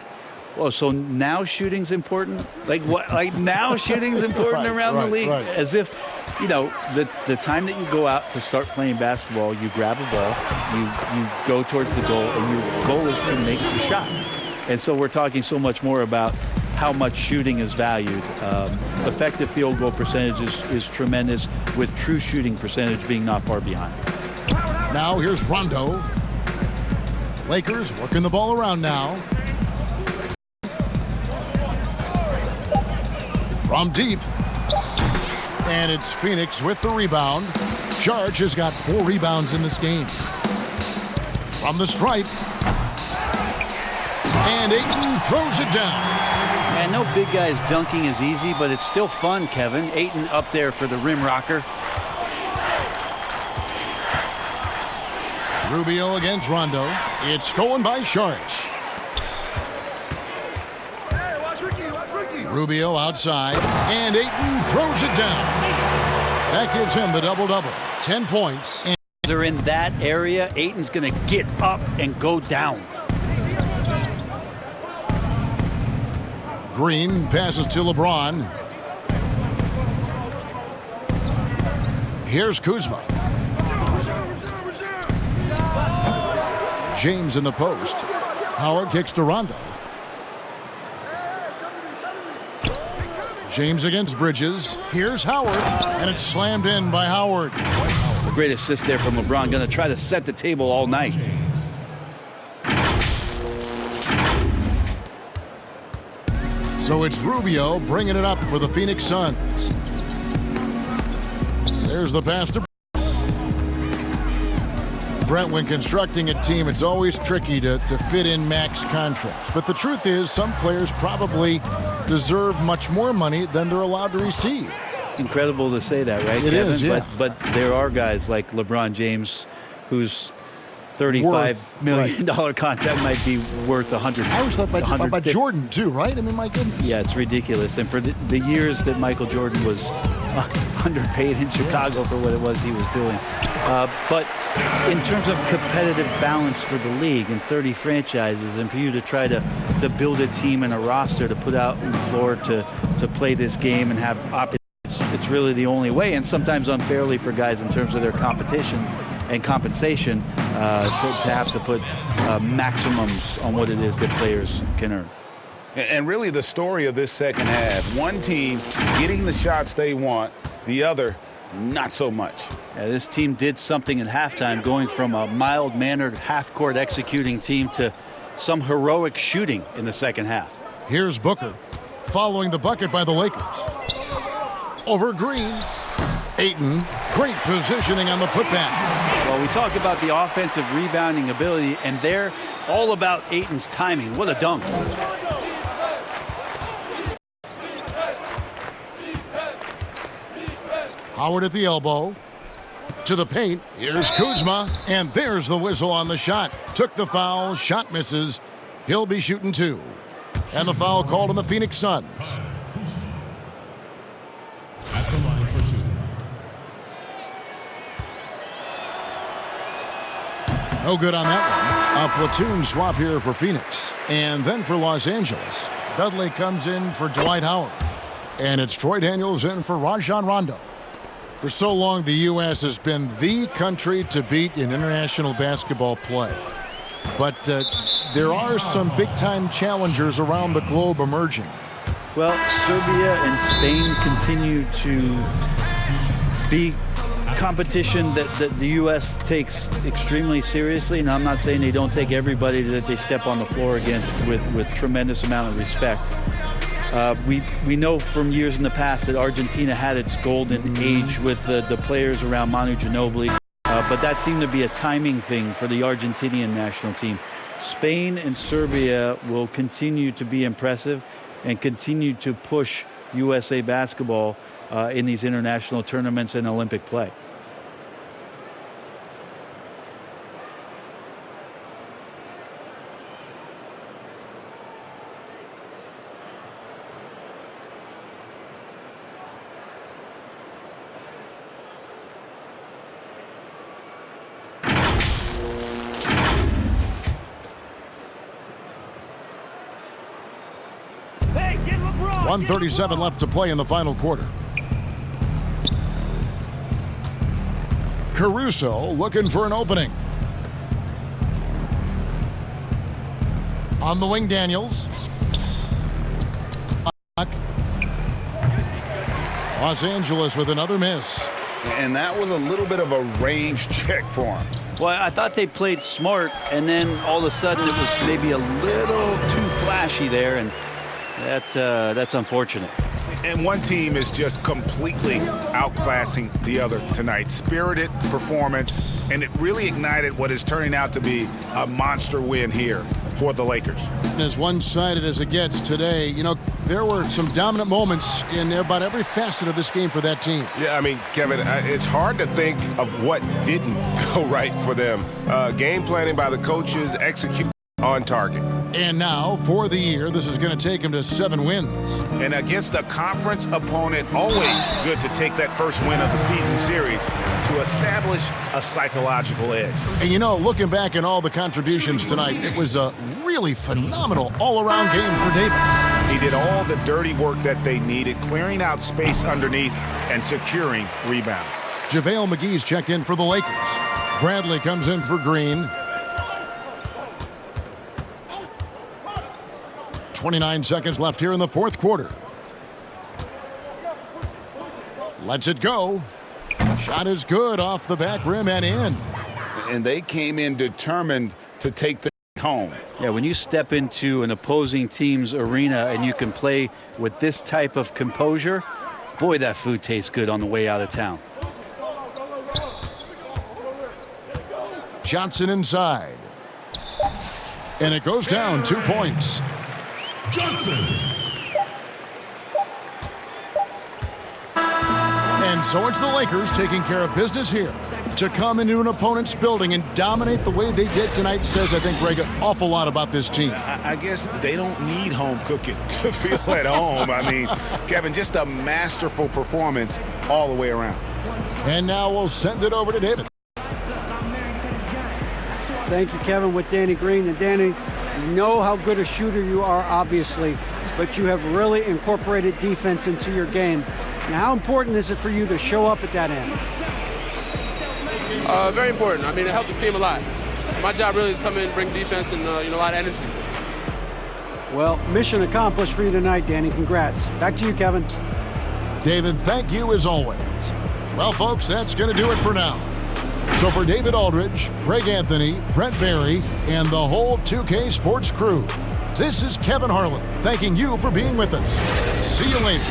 oh, so now shooting's important? Like what? Like now shooting's important around the league? Right. As if, the time that you go out to start playing basketball, you grab a ball, you go towards the goal, and your goal is to make the shot. And so we're talking so much more about how much shooting is valued. Effective field goal percentage is tremendous, with true shooting percentage being not far behind. Now here's Rondo. Lakers working the ball around now. From deep. And it's Phoenix with the rebound. Charge has got 4 rebounds in this game. From the stripe. And Ayton throws it down. And no big guys dunking is easy, but it's still fun, Kevin. Ayton up there for the rim rocker. Rubio against Rondo. It's stolen by Charge. Rubio outside, and Ayton throws it down. That gives him the double-double. 10 points. They're in that area. Ayton's going to get up and go down. Green passes to LeBron. Here's Kuzma. James in the post. Howard kicks to Rondo. James against Bridges. Here's Howard, and it's slammed in by Howard. A great assist there from LeBron. Going to try to set the table all night. So it's Rubio bringing it up for the Phoenix Suns. There's the pass to Brent. When constructing a team, it's always tricky to fit in max contracts. But the truth is, some players probably deserve much more money than they're allowed to receive. Incredible to say that, right, It Kevin? is, yeah. But there are guys like LeBron James whose $35 million contract might be worth 100. I always thought about Jordan too, right? I mean, my goodness. Yeah, it's ridiculous. And for the years that Michael Jordan was underpaid in Chicago for what it was he was doing. But in terms of competitive balance for the league and 30 franchises, and for you to try to build a team and a roster to put out on the floor to play this game and have options, it's really the only way, and sometimes unfairly for guys in terms of their competition and compensation to have to put maximums on what it is that players can earn. And really the story of this second half, one team getting the shots they want, the other not so much. Yeah, this team did something at halftime, going from a mild-mannered half-court executing team to some heroic shooting in the second half. Here's Booker following the bucket by the Lakers. Over Green. Ayton, great positioning on the putback. Well, we talked about the offensive rebounding ability, and they're all about Ayton's timing. What a dunk. Howard at the elbow. To the paint. Here's Kuzma. And there's the whistle on the shot. Took the foul. Shot misses. He'll be shooting 2. And the foul called on the Phoenix Suns. At the line for 2. No good on that one. A platoon swap here for Phoenix. And then for Los Angeles. Dudley comes in for Dwight Howard. And it's Troy Daniels in for Rajon Rondo. For so long, the U.S. has been the country to beat in international basketball play. But there are some big-time challengers around the globe emerging. Well, Serbia and Spain continue to be competition that the U.S. takes extremely seriously, and I'm not saying they don't take everybody that they step on the floor against with tremendous amount of respect. We know from years in the past that Argentina had its golden age with the players around Manu Ginobili, but that seemed to be a timing thing for the Argentinian national team. Spain and Serbia will continue to be impressive and continue to push USA basketball in these international tournaments and Olympic play. Hey, 1:37 left to play in the final quarter. Caruso looking for an opening. On the wing, Daniels. Los Angeles with another miss. And that was a little bit of a range check for him. Well, I thought they played smart, and then all of a sudden it was maybe a little too flashy there, and that's unfortunate. And one team is just completely outclassing the other tonight. Spirited performance, and it really ignited what is turning out to be a monster win here for the Lakers. As one-sided as it gets today, you know, there were some dominant moments in about every facet of this game for that team. Yeah, I mean, Kevin, it's hard to think of what didn't go right for them. Game planning by the coaches, execute on target. And now, for the year, this is going to take him to 7 wins. And against a conference opponent, always good to take that first win of the season series to establish a psychological edge. And you know, looking back at all the contributions tonight, it was a really phenomenal all-around game for Davis. He did all the dirty work that they needed, clearing out space underneath and securing rebounds. JaVale McGee's checked in for the Lakers. Bradley comes in for Green. 29 seconds left here in the fourth quarter. Lets it go. Shot is good off the back rim and in. And they came in determined to take the home. Yeah, when you step into an opposing team's arena and you can play with this type of composure, boy, that food tastes good on the way out of town. Johnson inside. And it goes down 2 points. Johnson. And so it's the Lakers taking care of business here. To come into an opponent's building and dominate the way they did tonight says, I think, Greg, an awful lot about this team. I guess they don't need home cooking to feel at home. I mean, Kevin, just a masterful performance all the way around. And now we'll send it over to David. Thank you, Kevin, with Danny Green. And Danny, you know how good a shooter you are, obviously, but you have really incorporated defense into your game. Now, how important is it for you to show up at that end? Very important. I mean, it helped the team a lot. My job really is come in, bring defense, and a lot of energy. Well, mission accomplished for you tonight, Danny. Congrats. Back to you, Kevin. David, thank you as always. Well, folks, that's going to do it for now. So for David Aldridge, Greg Anthony, Brent Barry, and the whole 2K Sports crew, this is Kevin Harlan thanking you for being with us. See you later.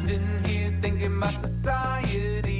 Sitting here thinking about society.